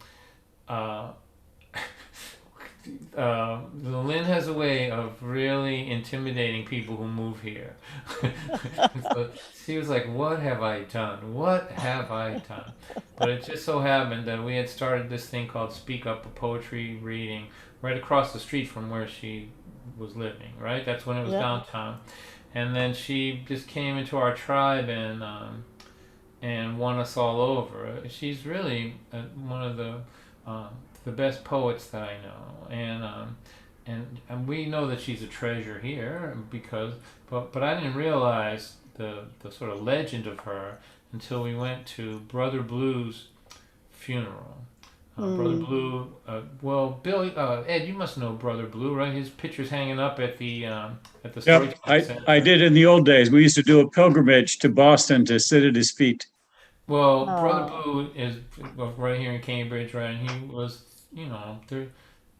Lynn has a way of really intimidating people who move here. So she was like, what have I done? What have I done? But it just so happened that we had started this thing called Speak Up, a poetry reading right across the street from where she was living, right? That's when it was downtown. And then she just came into our tribe and won us all over. She's really one of the best poets that I know, and we know that she's a treasure here but I didn't realize the sort of legend of her until we went to Brother Blue's funeral. Brother Blue, well, Bill, Ed, you must know Brother Blue, right? His picture's hanging up at the Yep, Storytelling Center. I did in the old days. We used to do a pilgrimage to Boston to sit at his feet. Well, Brother Blue is right here in Cambridge, right? And he was,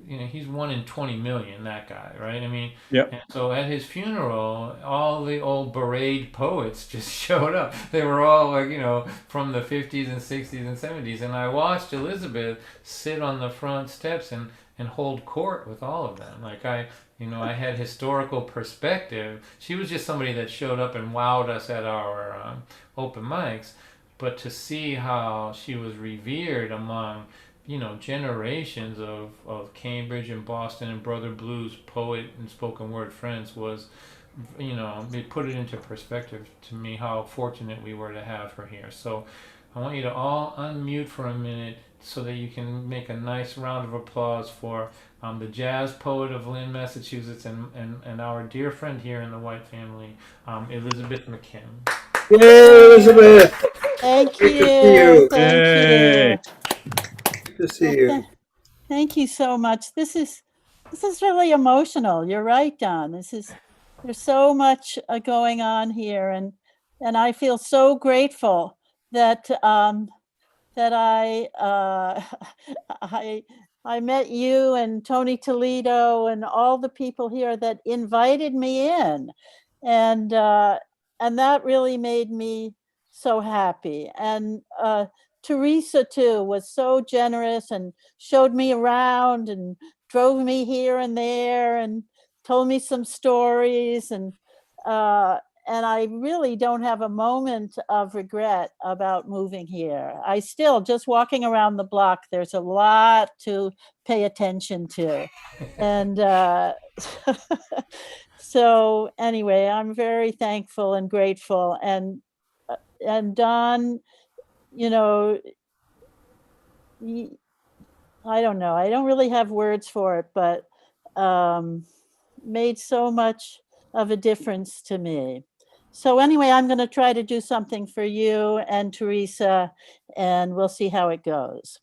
he's 1 in 20 million, that guy, right? I mean, Yep. and so at his funeral, all the old beret poets just showed up. They were all like, from the 50s and 60s and 70s. And I watched Elizabeth sit on the front steps and hold court with all of them. Like I had historical perspective. She was just somebody that showed up and wowed us at our open mics. But to see how she was revered among, generations of Cambridge and Boston and Brother Blue's poet and spoken word friends was, it put it into perspective to me how fortunate we were to have her here. So I want you to all unmute for a minute so that you can make a nice round of applause for the jazz poet of Lynn, Massachusetts, and our dear friend here in the White family, Elizabeth McKim. Yay, Elizabeth! Thank Great to see you. you. Thank Yay. you. Good to see you. Thank you so much. This is really emotional. You're right, Don. There's so much going on here, and I feel so grateful that that I met you and Tony Toledo and all the people here that invited me in, and that really made me so happy. And Teresa too was so generous and showed me around and drove me here and there and told me some stories, and I really don't have a moment of regret about moving here. I still, just walking around the block, there's a lot to pay attention to. And so anyway, I'm very thankful and grateful. And Don, I don't know, I don't really have words for it, but made so much of a difference to me. So anyway, I'm going to try to do something for you and Teresa, and we'll see how it goes.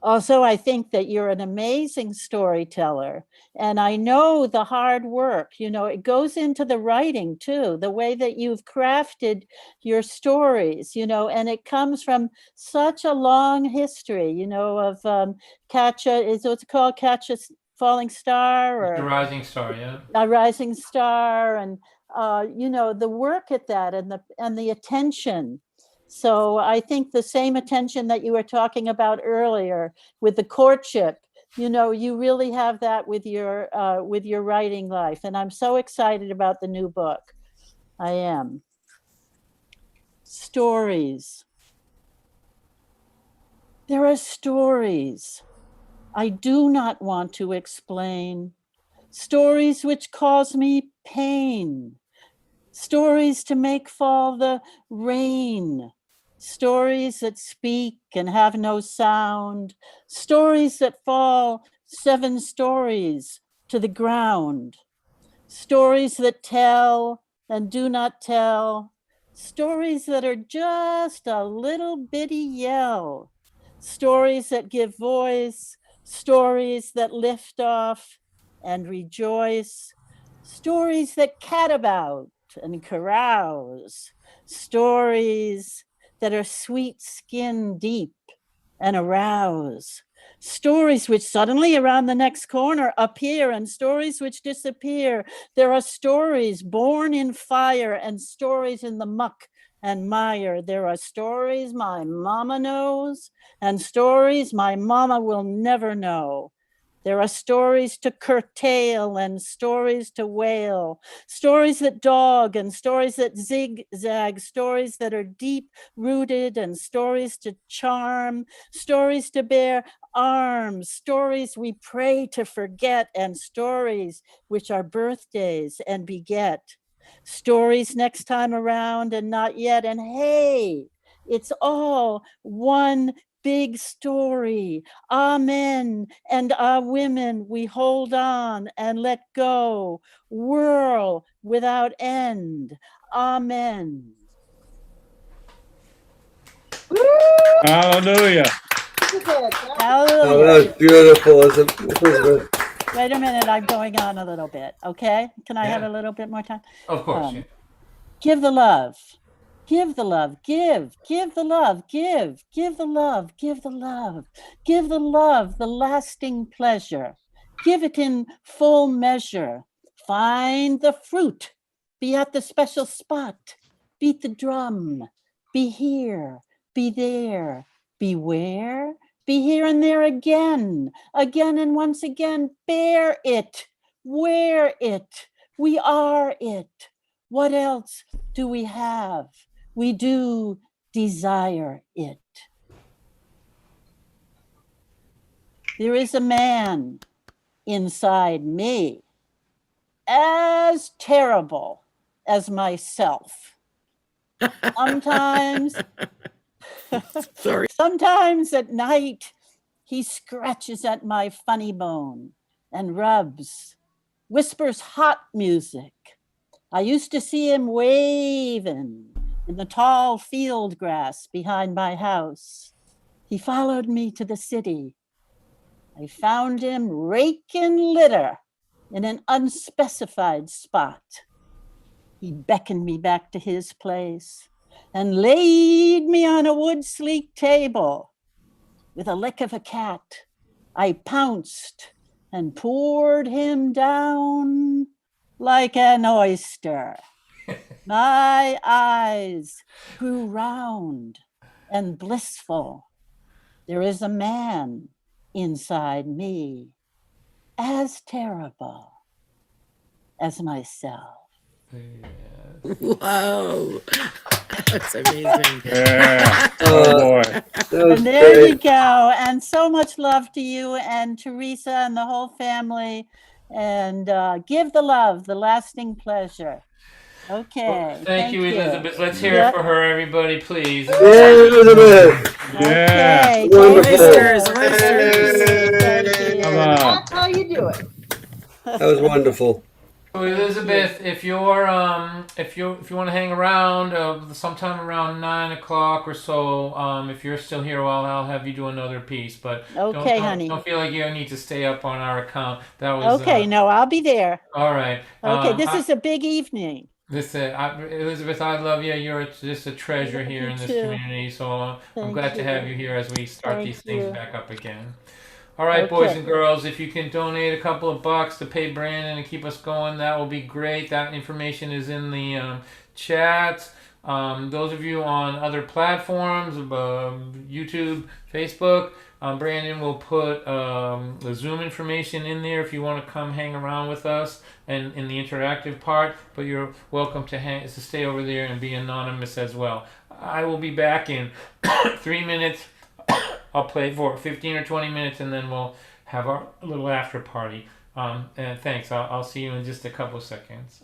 Also, I think that you're an amazing storyteller, and I know the hard work, it goes into the writing too, the way that you've crafted your stories, and it comes from such a long history, of Catcha, is what's called Catcha Falling Star, or The Rising Star, yeah. A Rising Star, and the work at that and the attention. So I think the same attention that you were talking about earlier with the courtship, you really have that with your writing life. And I'm so excited about the new book. I am. Stories. There are stories I do not want to explain. Stories which cause me pain. Stories to make fall the rain. Stories that speak and have no sound. Stories that fall 7 stories to the ground. stories that tell and do not tell, stories that are just a little bitty yell, stories that give voice, stories that lift off and rejoice, stories that cat about and carouse, stories that are sweet skin deep and arouse, stories which suddenly around the next corner appear and stories which disappear. There are stories born in fire and stories in the muck and mire. There are stories my mama knows and stories my mama will never know. There are stories to curtail and stories to wail, stories that dog and stories that zigzag, stories that are deep rooted and stories to charm, stories to bear arms, stories we pray to forget, and stories which are birthdays and beget. Stories next time around and not yet. And hey, it's all one big story. Amen. And our women, we hold on and let go, whirl without end. Amen. Hallelujah. Oh, Hallelujah. that was beautiful. It was Wait a minute, I'm going on a little bit, okay? Can I have Yeah. a little bit more time? Of course. Yeah. Give the love. Give the love, give the love, give the love, give the love, give the love, the lasting pleasure. Give it in full measure. Find the fruit, be at the special spot, beat the drum, be here, be there, beware, be here and there again, again and once again, bear it, wear it, we are it. What else do we have? We do desire it. There is a man inside me as terrible as myself. Sometimes, Sorry. sometimes at night, he scratches at my funny bone and rubs, whispers hot music. I used to see him waving in the tall field grass behind my house. He followed me to the city. I found him raking litter in an unspecified spot. He beckoned me back to his place and laid me on a wood sleek table. With a lick of a cat, I pounced and poured him down like an oyster. My eyes grew round and blissful. There is a man inside me as terrible as myself. Whoa. That's amazing. Yeah. Oh boy. that was And there great. you go. And so much love to you and Teresa and the whole family. And give the love, the lasting pleasure. Okay. Thank you, Elizabeth. Let's hear Yep. it for her, everybody, please. Yay, Elizabeth. Yeah. Okay. Wonderful. Oysters, Thank you. Thank you. Come on. That's how you do it. That was wonderful. So Elizabeth, if you want to hang around sometime around 9 o'clock or so, if you're still here, well, I'll have you do another piece. But Okay, honey. don't feel like you need to stay up on our account. That was Okay, no, I'll be there. all right. Okay, this is a big evening. Elizabeth, I love you. You're just a treasure Love here you in this too. community. So I'm Thank glad to have you. you here as we start Thank these things you. back up again. All right, boys Okay. and girls, if you can donate a couple of bucks to pay Brandon and keep us going, that will be great. That information is in the chat. Those of you on other platforms, YouTube, Facebook, Brandon will put the Zoom information in there if you want to come hang around with us and in the interactive part. But you're welcome to stay over there and be anonymous as well. I will be back in 3 minutes. I'll play for 15 or 20 minutes and then we'll have our little after party. And thanks. I'll see you in just a couple seconds.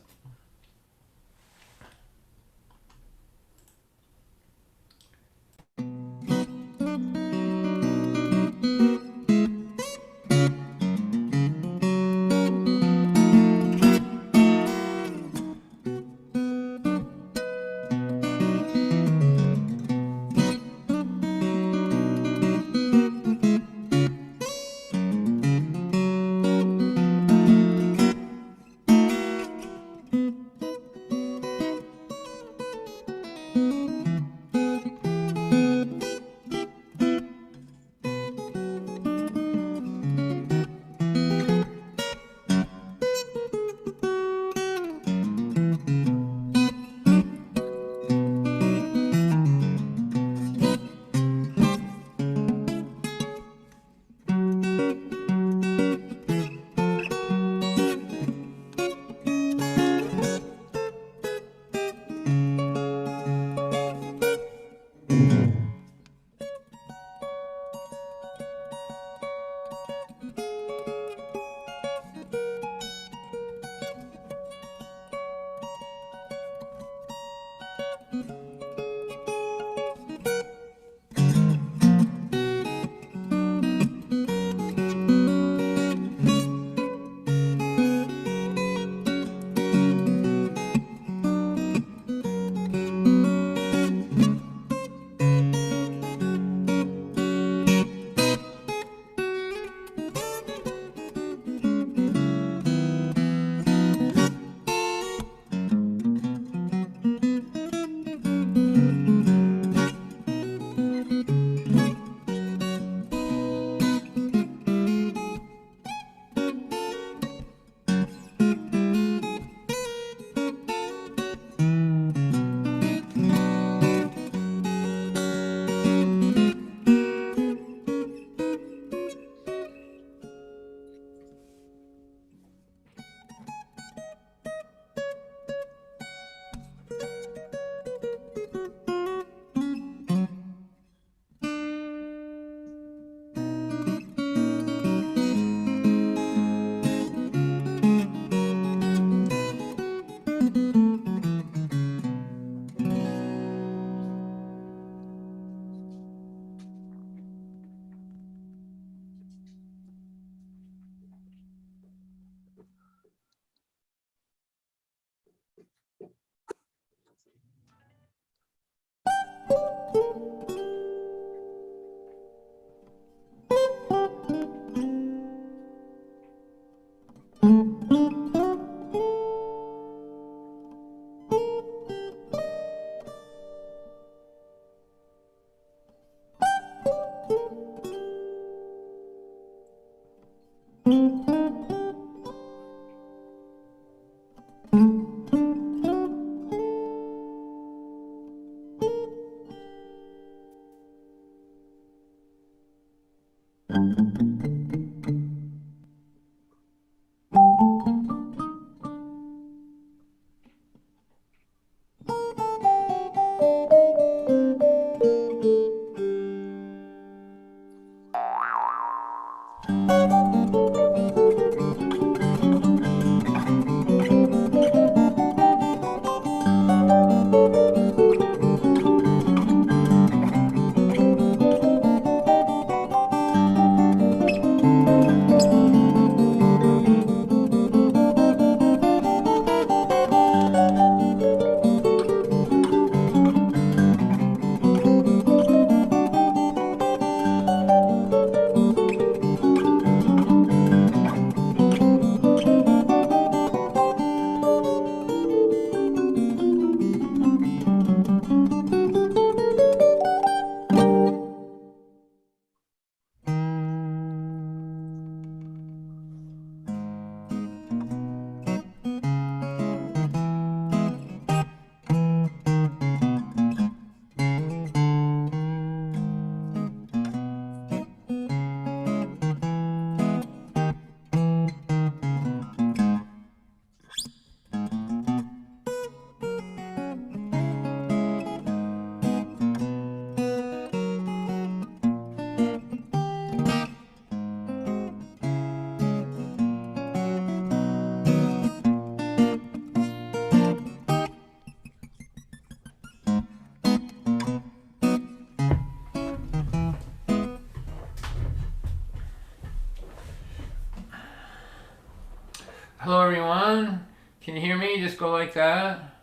Hello everyone. Can you hear me? Just go like that.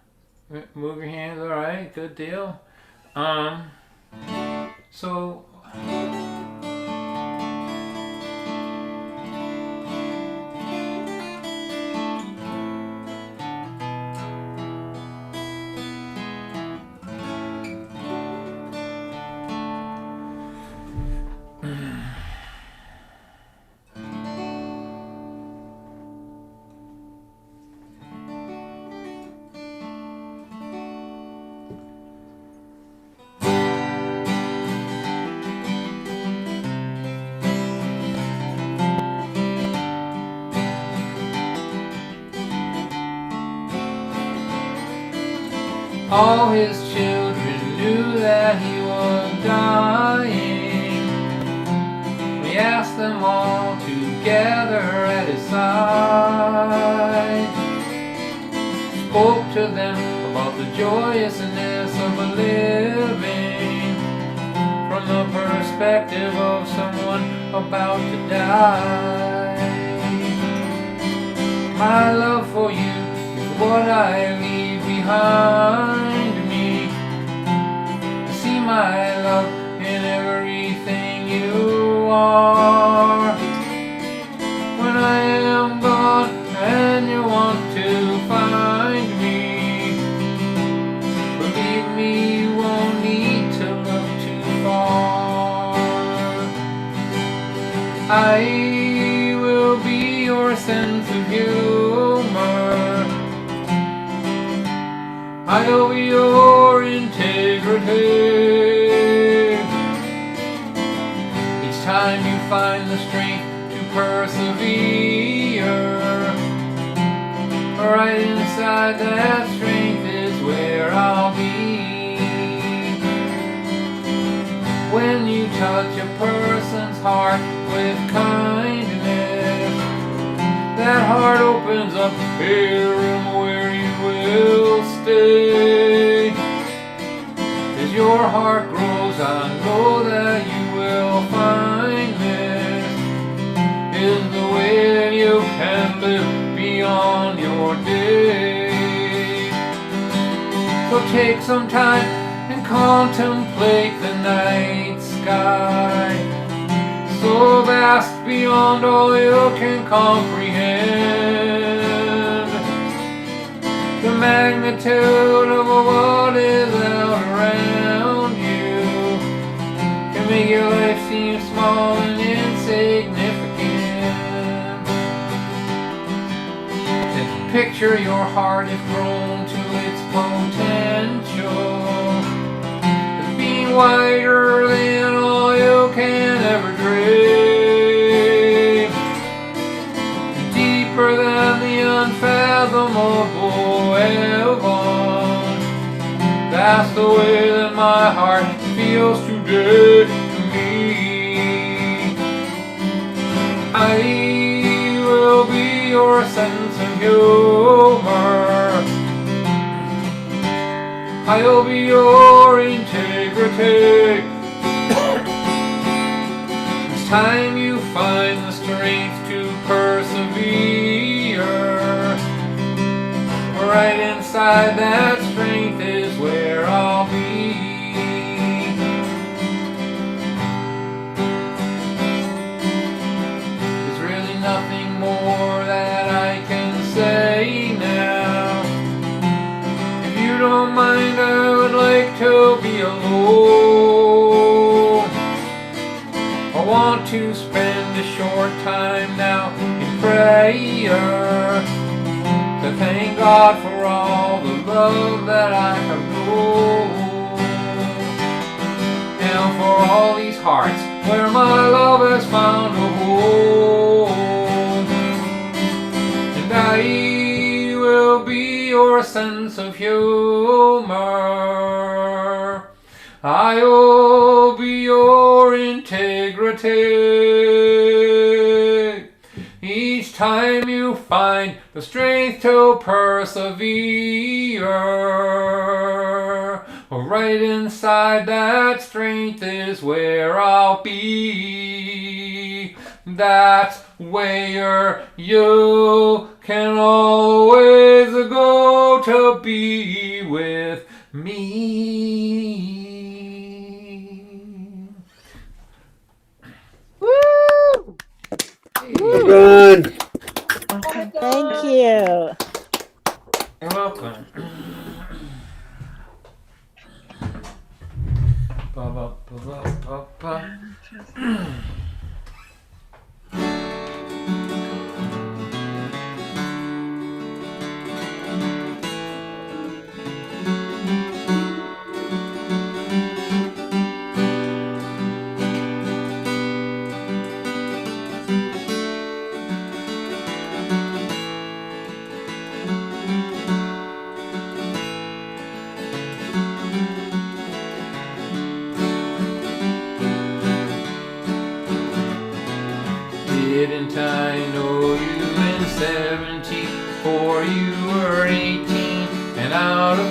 Move your hands. All right. Good deal. So all his children knew that he was dying. He asked them all to gather at his side, spoke to them about the joyousness of living from the perspective of someone about to die. My love for you is what I leave behind me. See my love in everything you are. When I am gone and you want to find me, believe me, you won't need to look too far. I will be your sense of humor. I'll be your integrity. Each time you find the strength to persevere, right inside that strength is where I'll be. When you touch a person's heart with kindness, that heart opens up here and where you will stay. As your heart grows, I know that you will find this is the way you can live beyond your day. So take some time and contemplate the night sky, so vast beyond all you can comprehend. The magnitude of what is out around you can make your life seem small and insignificant. Then picture your heart if grown to its potential, as being wider than all you can ever dream, deeper than the unfathomable heaven. That's the way that my heart feels today to me. I will be your sense of humor. I'll be your integrity. Each time you find the strength to persevere, right inside that strength is where I'll be. There's really nothing more that I can say now. If you don't mind, I would like to be alone. I want to spend a short time now in prayer, to thank God for all the love that I have known, and for all these hearts where my love has found a home. And I will be your sense of humor. I will be your integrity. Each time you find the strength to persevere, right inside that strength is where I'll be. That's where you can always go to be with me. Woo! Well done. Thank you. You're welcome. Ba, ba, ba, ba, ba, ba. out of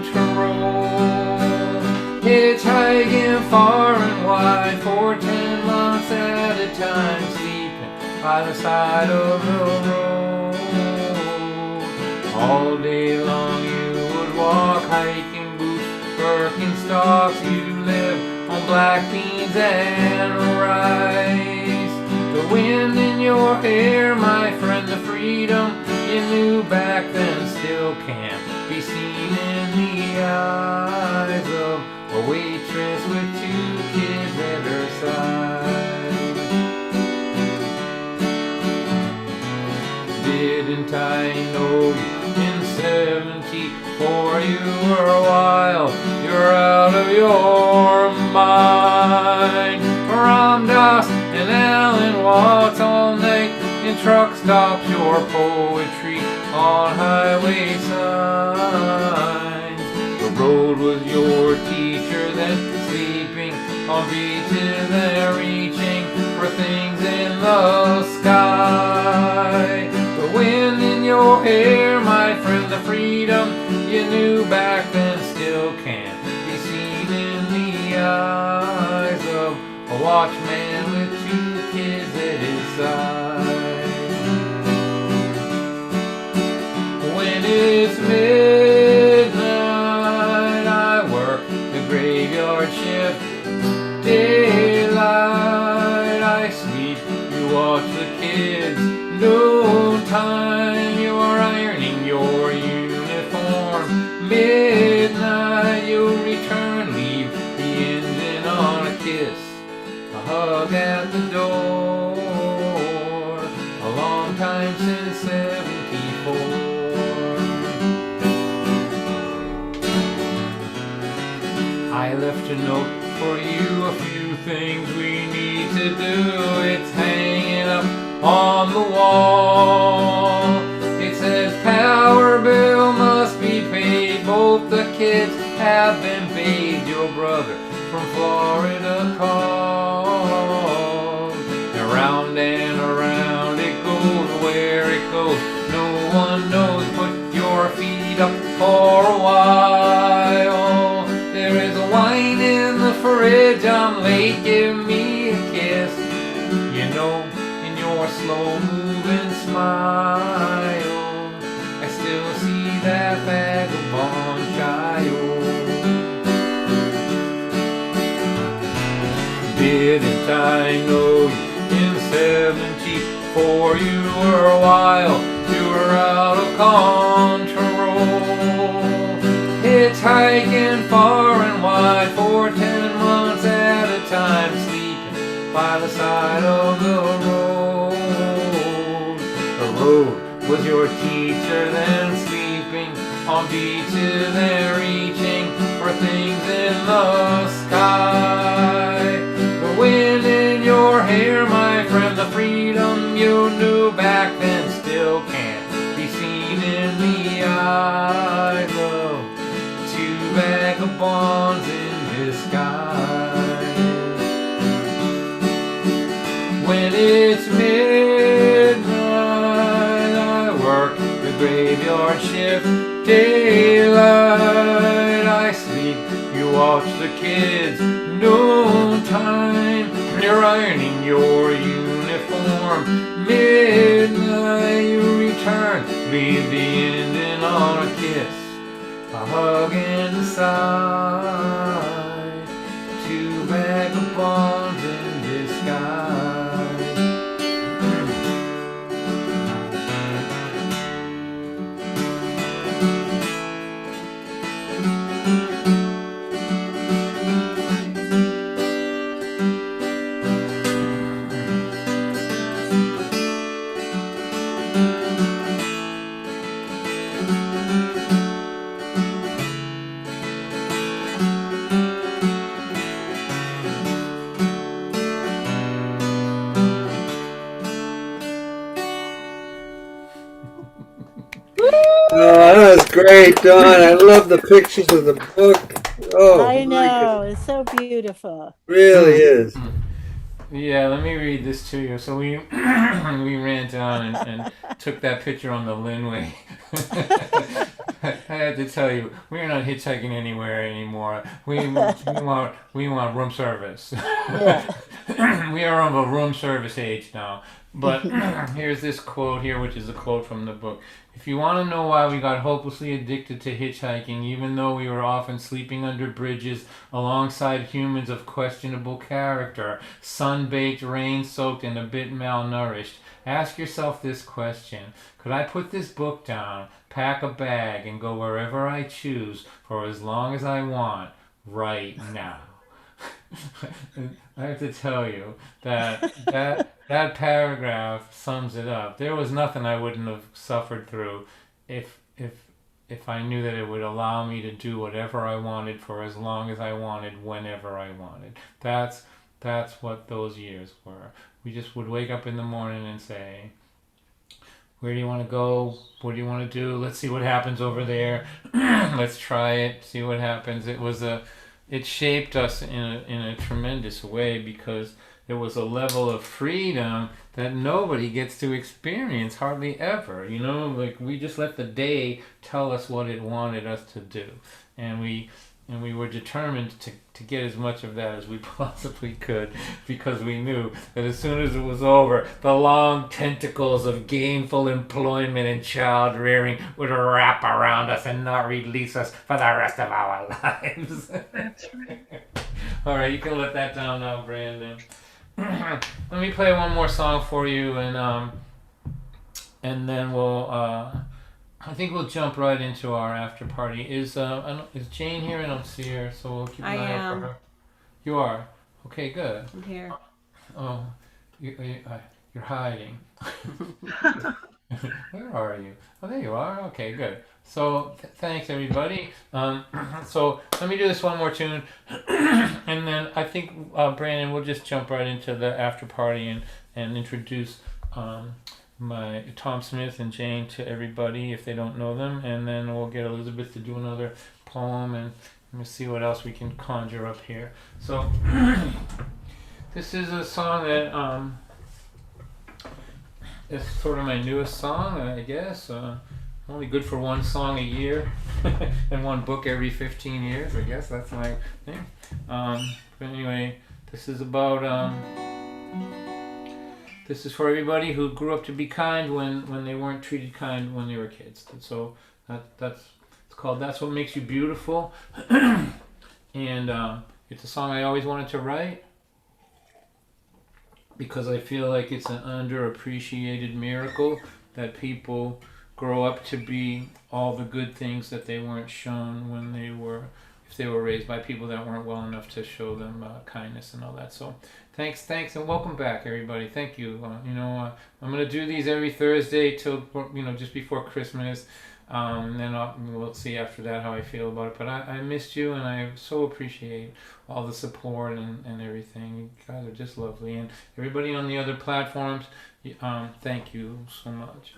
control. Hitchhiking far and wide for 10 months at a time, sleeping by the side of the road. All day long you would walk, hiking boots, Birkenstocks. You live on black beans and rice. The wind in your hair, my friend, the freedom you knew back then still can't be seen in the eyes of a waitress with 2 kids at her side. Didn't I know you in 74? You were wild, you're out of your mind. Ram Dass and Alan Watts all night in truck stops, your poetry on highway signs. The road was your teacher, then sleeping on beaches, then reaching for things in the sky. The wind in your hair, my friend, the freedom you knew back then still can't be seen in the eyes of a watchman with 2 kids at his side. When it's midnight, I work the graveyard shift. Daylight, I sleep, you watch the kids. No time, you are ironing your uniform. Midnight, you'll return, leave the engine on a kiss, a hug at the door. A long time since 74. I left a note for you, a few things we need to do. It's hanging up on the wall. It says power bill must be paid, both the kids have been paid. Your brother from Florida called. And round it goes, where it goes no one knows. Put your feet up for a while. There is a wine in the fridge, I'm late, give me a kiss. You know, in your slow-moving smile, I still see that vagabond child. Didn't I know you in 74? You were wild, you were out of control. Hitchhiking far and wide for 10 months at a time, sleeping by the side of the road. The road was your teacher, then sleeping on beaches, then reaching for things in the sky. The wind in your hair, my friend, the freedom you knew back then still can't be seen in the eyes of 2 vagabonds in disguise. When it's midnight, I work the graveyard shift. Daylight, I sleep, you watch the kids. No time, you're ironing your uniform. Midnight, you return, leave the engine on a kiss, a hug and a sigh. 2 vagabonds in disguise. That was great, Don. I love the pictures of the book. Oh, I my know, it's so beautiful. goodness. Really is. Yeah, let me read this to you. So we we ran down and took that picture on the Lynn Way. I have to tell you, we're not hitchhiking anywhere anymore. We want room service. We are of a room service age now. But here's this quote here, which is a quote from the book. If you want to know why we got hopelessly addicted to hitchhiking, even though we were often sleeping under bridges alongside humans of questionable character, sun-baked, rain-soaked, and a bit malnourished, ask yourself this question. Could I put this book down, pack a bag, and go wherever I choose for as long as I want right now? I have to tell you that paragraph sums it up. There was nothing I wouldn't have suffered through if I knew that it would allow me to do whatever I wanted for as long as I wanted, whenever I wanted. That's what those years were. We just would wake up in the morning and say, where do you want to go? What do you want to do? Let's see what happens over there. Let's try it, see what happens. It shaped us in a tremendous way, because there was a level of freedom that nobody gets to experience hardly ever. You know, like we just let the day tell us what it wanted us to do, and we were determined to get as much of that as we possibly could, because we knew that as soon as it was over, the long tentacles of gainful employment and child rearing would wrap around us and not release us for the rest of our lives. That's right. All right, you can let that down now, Brandon. Let me play one more song for you, and then we'll I think we'll jump right into our after party. Is Jane here? I don't see her, so we'll keep an eye out for her. You are? Okay, good. I'm here. Oh, you're hiding. Where are you? Oh, there you are. Okay, good. So thanks, everybody. So let me do this one more tune, and then I think Brandon, we'll just jump right into the after party and introduce my Tom Smith and Jane to everybody if they don't know them, and then we'll get Elizabeth to do another poem, and let me see what else we can conjure up here. So this is a song that it's sort of my newest song, I guess. Only good for one song a year and one book every 15 years, I guess. That's my thing. But anyway, this is about this is for everybody who grew up to be kind when they weren't treated kind when they were kids. So it's called That's What Makes You Beautiful. And it's a song I always wanted to write, because I feel like it's an underappreciated miracle that people grow up to be all the good things that they weren't shown when they were, if they were raised by people that weren't well enough to show them kindness and all that. So thanks, and welcome back, everybody. Thank you. I'm gonna do these every Thursday till just before Christmas. And then we'll see after that how I feel about it. But I missed you, and I so appreciate all the support and everything. You guys are just lovely. And everybody on the other platforms, thank you so much.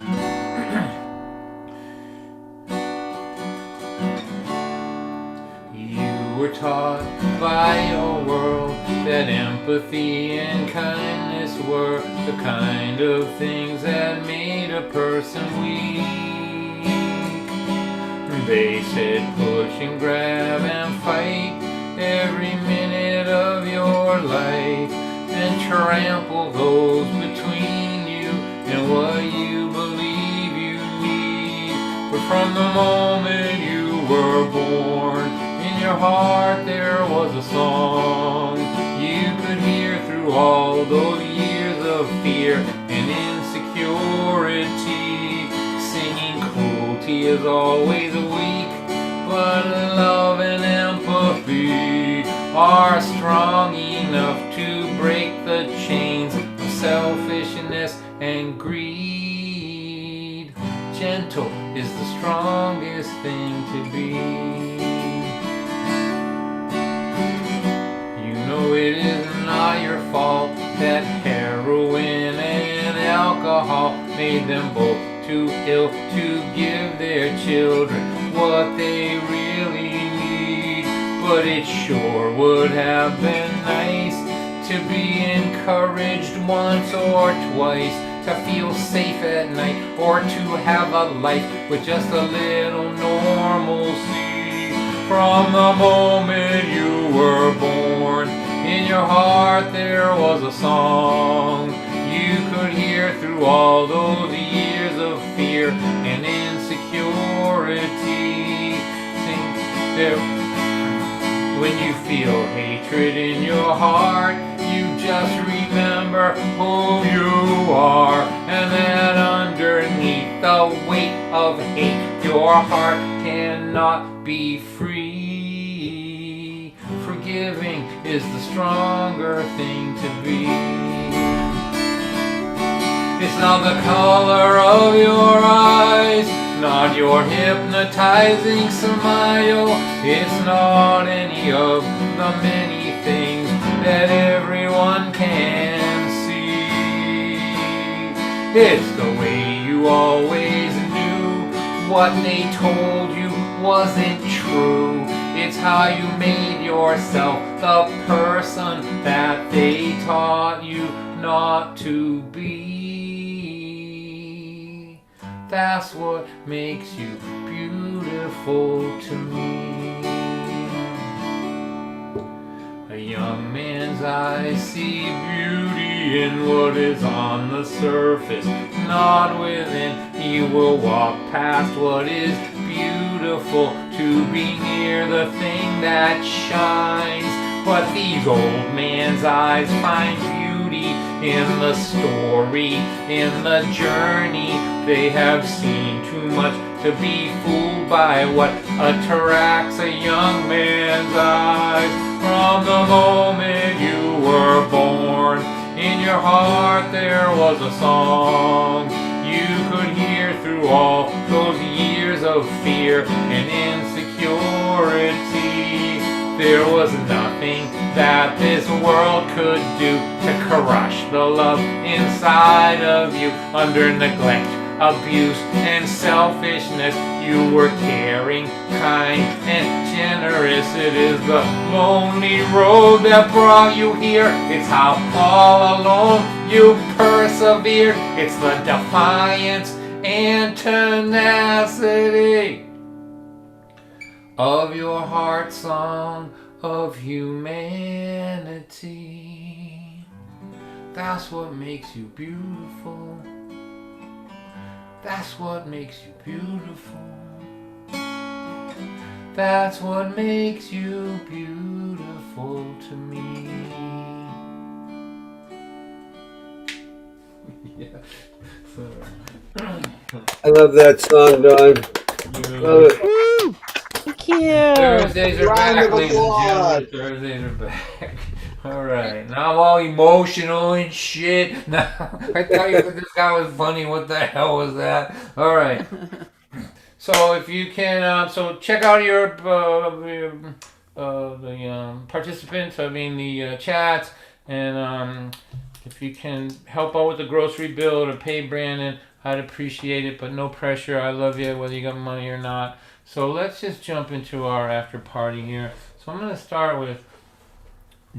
You were taught by your world that empathy and kindness were the kind of things that made a person weak. They said push and grab and fight every minute of your life, and trample those between you and what you believe you need. But from the moment you were born, in your heart there was a song you could hear through all those years of fear and insecurity, singing cruelty is always weak, but love and empathy are strong enough to break the chains of selfishness and greed. Gentle is the strongest thing to be. You know it is not your fault that heroin and alcohol made them both too ill to give their children what they really need. But it sure would have been nice to be encouraged once or twice, to feel safe at night, or to have a life with just a little normal From the moment you were born, in your heart there was a song you could hear through all those years of fear and insecurity. Sing there. When you feel hatred in your heart, you just remember who you are, and that underneath the weight of hate, your heart cannot be free. Forgiving is the stronger thing to be. It's not the color of your eyes, not your hypnotizing smile. It's not any of the many things that everyone can see. It's the way you always knew what they told you wasn't true. It's how you made yourself the person that they taught you not to be. That's what makes you beautiful to me. A young man's eyes see beauty in what is on the surface, not within. He will walk past what is beautiful to be near the thing that shines. But these old man's eyes find beauty in the story, in the journey. They have seen too much to be fooled by what attracts a young man's eyes. From the moment you were born, in your heart there was a song you could hear through all those years of fear and insecurity. There was nothing that this world could do to crush the love inside of you. Under neglect, abuse, and selfishness, you were caring, kind, and generous. It is the lonely road that brought you here. It's how all alone you persevered. It's the defiance and tenacity of your heart song of humanity. That's what makes you beautiful. That's what makes you beautiful. That's what makes you beautiful to me. Yeah. I love that song, Don. Love it. Thank you. Thursdays are Round back, of ladies and applause. gentlemen. Thursdays are back. All right. Now I'm all emotional and shit. Now, I thought you this guy was funny. What the hell was that? All right. So if you can, so check out your participants. I mean the chats, and if you can help out with the grocery bill to pay Brandon, I'd appreciate it. But no pressure. I love you whether you got money or not. So let's just jump into our after party here. So I'm gonna start with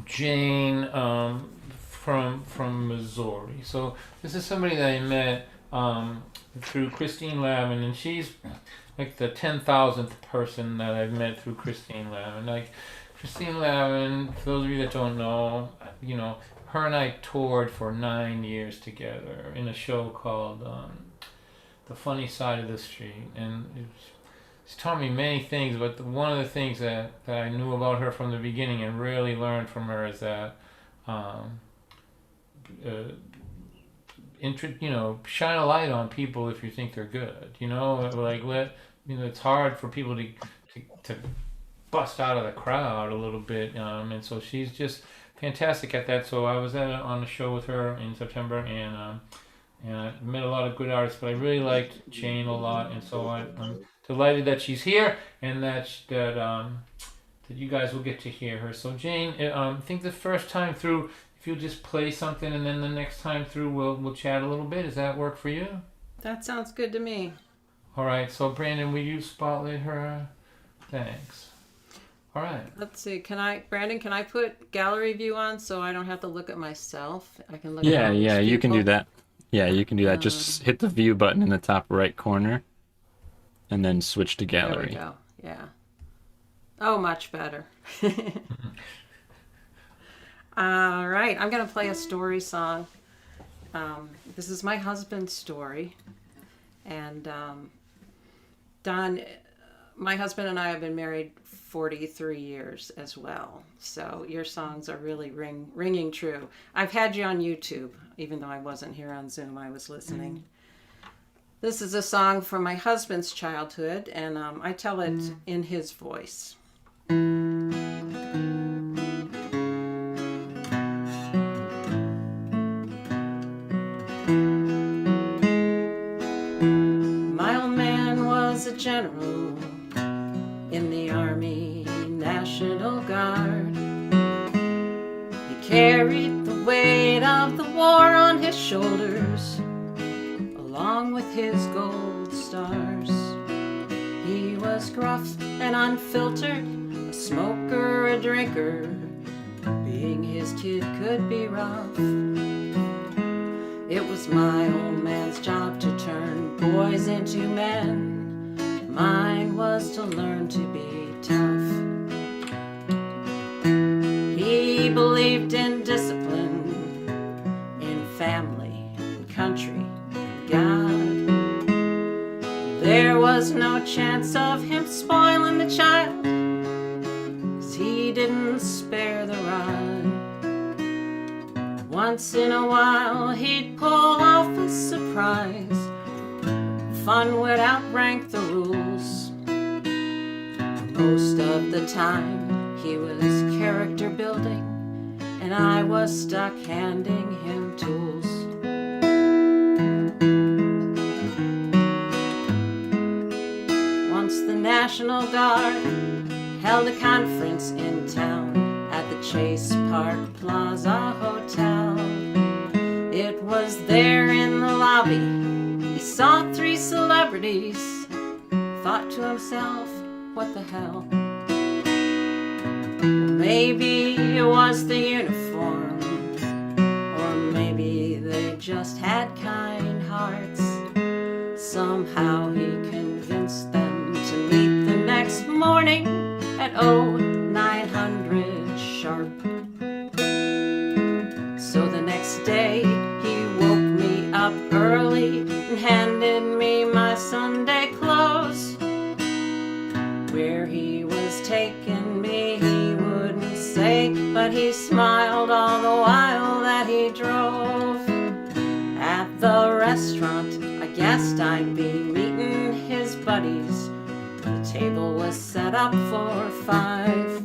Jane from Missouri. So this is somebody that I met through Christine Lavin, and she's like the 10,000th person that I've met through Christine Lavin. Like Christine Lavin, for those of you that don't know, you know, her and I toured for 9 years together in a show called The Funny Side of the Street, and she's taught me many things, but one of the things that I knew about her from the beginning and really learned from her is that, shine a light on people if you think they're good. You know, like it's hard for people to bust out of the crowd a little bit, and so she's just fantastic at that. So I was on the show with her in September, and I met a lot of good artists, but I really liked Jane a lot, and so I'm delighted that she's here and that you guys will get to hear her. So Jane, I think the first time through, if you'll just play something, and then the next time through we'll chat a little bit. Does that work for you? That sounds good to me. All right. So Brandon, will you spotlight her? Thanks. All right. Let's see. Brandon, can I put gallery view on so I don't have to look at myself? I can look. Yeah, at yeah, you can do that. Yeah, you can do that. Just hit the view button in the top right corner, and then switch to gallery. There we go. Yeah. Oh, much better. All right, I'm going to play a story song. This is my husband's story. And Don, my husband and I have been married 43 years as well. So your songs are really ringing true. I've had you on YouTube, even though I wasn't here on Zoom, I was listening. This is a song from my husband's childhood, and I tell it in his voice. My old man was a general in the Army National Guard. He carried the weight of the war on his shoulders, along with his gold stars. He was gruff and unfiltered, a smoker, a drinker. Being his kid could be rough. It was my old man's job to turn boys into men. Mine was to learn to be tough. He believed in discipline, in family, in country, God. There was no chance of him spoiling the child, 'cause he didn't spare the rod. Once in a while he'd pull off a surprise. Fun would outrank the rules. Most of the time he was character building, and I was stuck handing him tools. Once the National Guard held a conference in town at the Chase Park Plaza Hotel. It was there in the lobby he saw 3 celebrities. Thought to himself, what the hell? Maybe it was the uniform, or maybe they just had kind hearts. Somehow he convinced them to meet the next morning at 0900 sharp. So the next day he woke me up early and handed me my Sunday clothes. Where he was taking me he wouldn't say, but he smiled all the while that he drove. At the restaurant I guessed I'd be meeting his buddies. The table was set up for 5.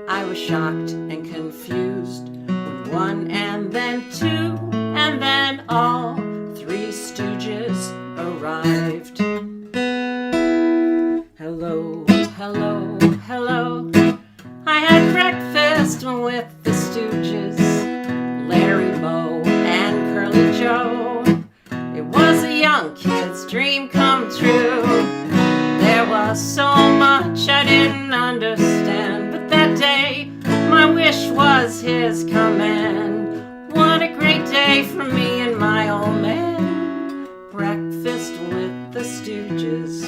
I was shocked and confused when 1 and then 2 and then all 3 stooges arrived. Hello, hello, hello. I had breakfast with the stooges, Larry, Moe, and Curly Joe. It was a young kid's dream come true. There was so much I didn't understand, but that day my wish was his command. What a great day for me and my old man. Breakfast with the Stooges.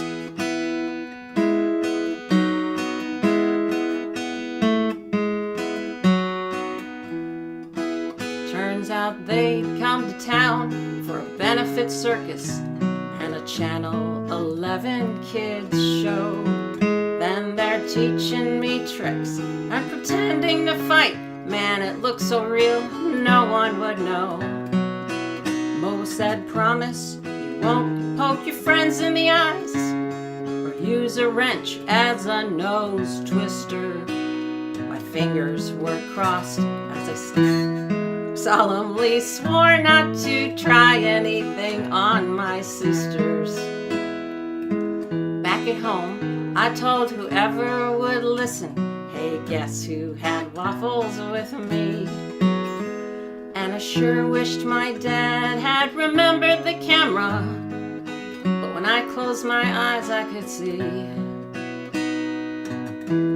Turns out they'd come to town for a benefit circus and a Channel 11 kids show. Then they're teaching me tricks and pretending to fight. Man, it looks so real, no one would know. Mo said, promise you won't poke your friends in the eyes or use a wrench as a nose twister. My fingers were crossed as I solemnly swore not to try anything on my sisters. Back at home, I told whoever would listen, hey, guess who had waffles with me? And I sure wished my dad had remembered the camera, but when I closed my eyes I could see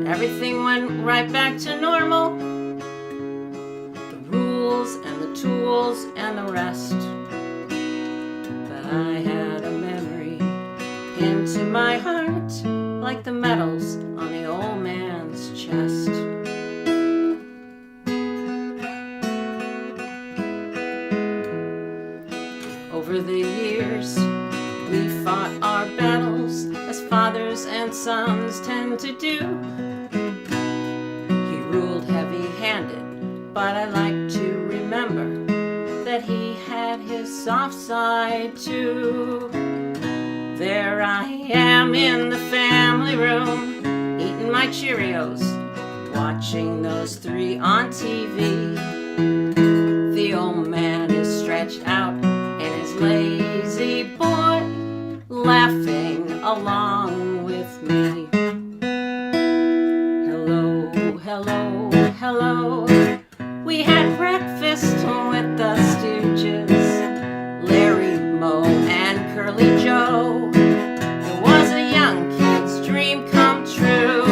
everything went right back to normal. The rules and the tools and the rest. But I had a memory pinned to my heart like the medals on the old fathers and sons tend to do. He ruled heavy-handed, but I like to remember that he had his soft side too. There I am in the family room, eating my Cheerios, watching those three on TV. The old man is stretched out in his lazy boy, laughing along with me. Hello, hello, hello. We had breakfast with the Stooges, Larry, Moe, and Curly Joe. It was a young kid's dream come true.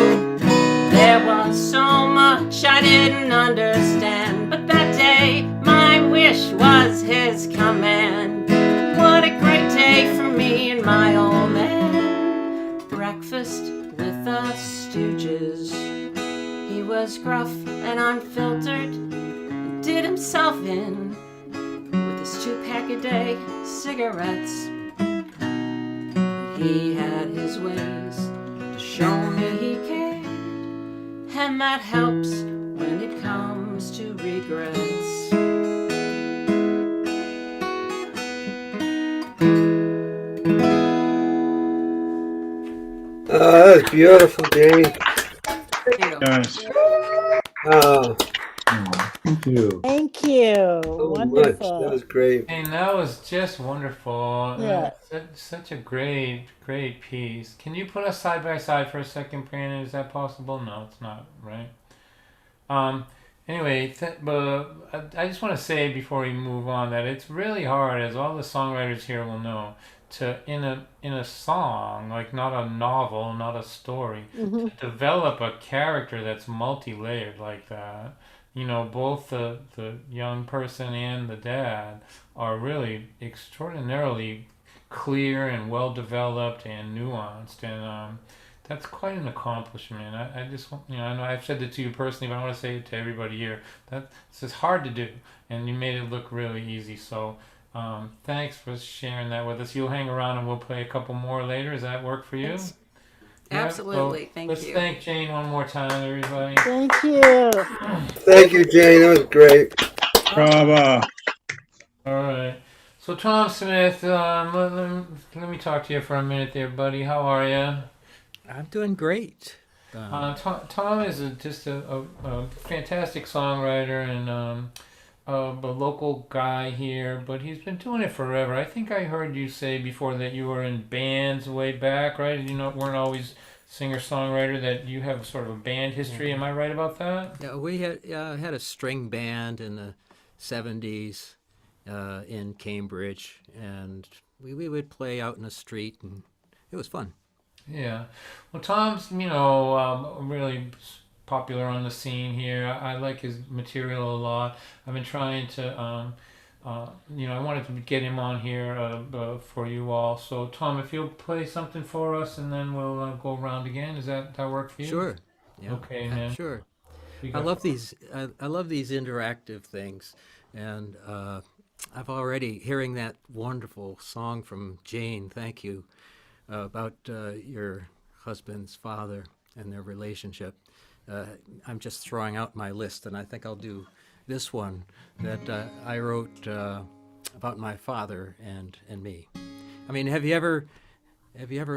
There was so much I didn't understand, but that day my wish was his command. What a great day for me and my old man. Breakfast with the Stooges. He was gruff and unfiltered, did himself in with his 2-pack-a-day cigarettes. He had his ways to show me he cared, and that helps when it comes to regrets. That was beautiful, Jane. Yes. Oh, Thank you. Thank you. so much. That Wonderful. was great. And that was just wonderful. Yeah. Such a great piece. Can you put us side by side for a second, Brandon? Is that possible? No, it's not, right? Anyway, but I just want to say before we move on that it's really hard, as all the songwriters here will know, to in a song, like not a novel, not a story, to develop a character that's multi-layered like that. You know, both the young person and the dad are really extraordinarily clear and well developed and nuanced, and that's quite an accomplishment. I just, you know, I know I've said it to you personally, but I want to say it to everybody here. This is hard to do, and you made it look really easy. So thanks for sharing that with us. You'll hang around and we'll play a couple more later. Does that work for you? Yes. Yeah? Absolutely. So Thank let's you. thank Jane one more time, everybody. Thank you. Thank you, Jane. That was great. Bravo. All right. So Tom Smith, let me talk to you for a minute there, buddy. How are you? I'm doing great. Tom is just a fantastic songwriter and a local guy here, but he's been doing it forever. I think I heard you say before that you were in bands way back, right? You know, weren't always singer-songwriter, that you have sort of a band history. Am I right about that? Yeah, we had a string band in the 70s in Cambridge, and we would play out in the street, and it was fun. Yeah. Well, Tom's, you know, really popular on the scene here. I like his material a lot. I've been trying to, you know, I wanted to get him on here for you all. So, Tom, if you'll play something for us, and then we'll go around again. Does that work for you? Sure. Yeah. Okay, man. Sure. You I got- love these. I love these interactive things, and I've already hearing that wonderful song from Jane. Thank you about your husband's father and their relationship. I'm just throwing out my list, and I think I'll do this one that I wrote about my father and me. I mean, have you ever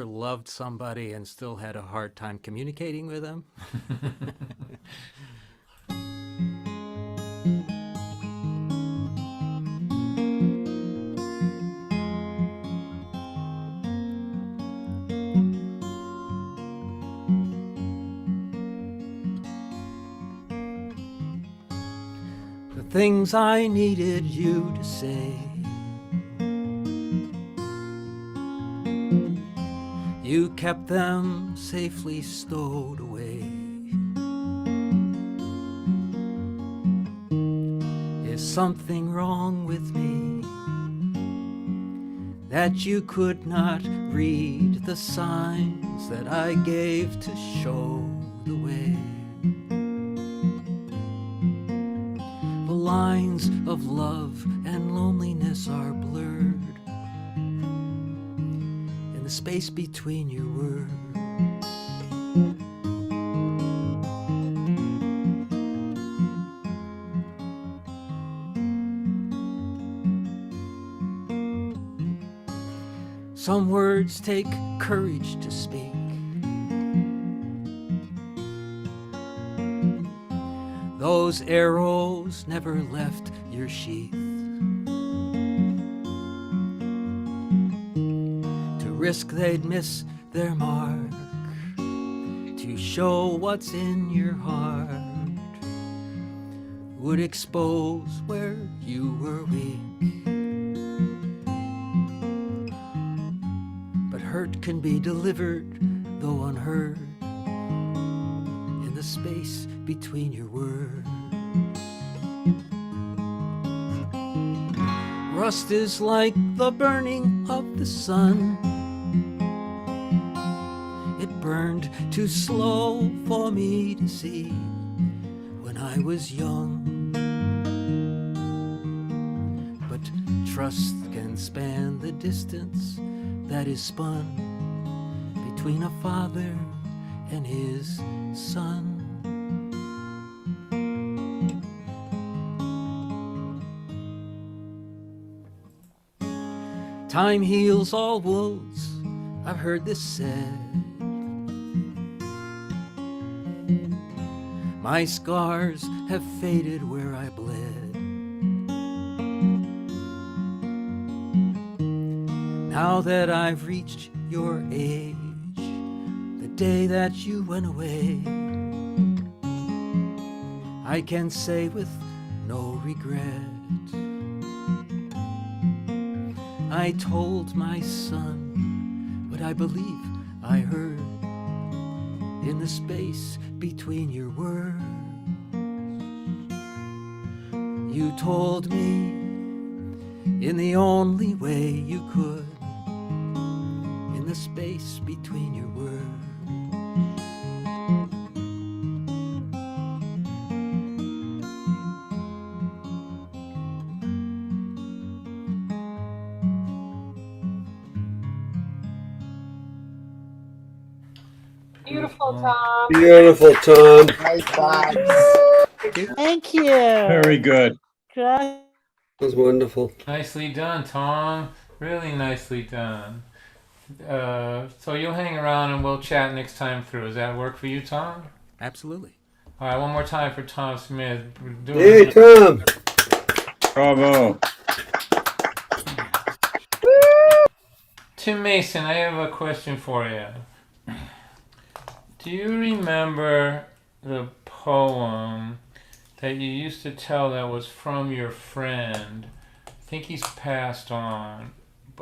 loved somebody and still had a hard time communicating with them? The things I needed you to say, you kept them safely stowed away. Is something wrong with me that you could not read the signs that I gave to show the way? The lines of love and loneliness are blurred in the space between your words. Some words take courage to speak. Those arrows never left your sheath. To risk they'd miss their mark, to show what's in your heart, would expose where you were weak. But hurt can be delivered, though unheard, in the space between your words. Rust is like the burning of the sun. It burned too slow for me to see when I was young. But trust can span the distance that is spun between a father and his son. Time heals all wounds, I've heard this said. My scars have faded where I bled. Now that I've reached your age, the day that you went away, I can say with no regret, I told my son what I believe I heard in the space between your words. You told me in the only way you could, in the space between your words. Beautiful, Tom. Beautiful, Tom. Nice vibes. Thank you. Very good. Gra- That was wonderful. Nicely done, Tom. Really nicely done. So you'll hang around and we'll chat next time through. Does that work for you, Tom? Absolutely. All right, one more time for Tom Smith. We're doing Hey, Tom. Bravo. Tim Mason, I have a question for you. Do you remember the poem that you used to tell that was from your friend? I think he's passed on,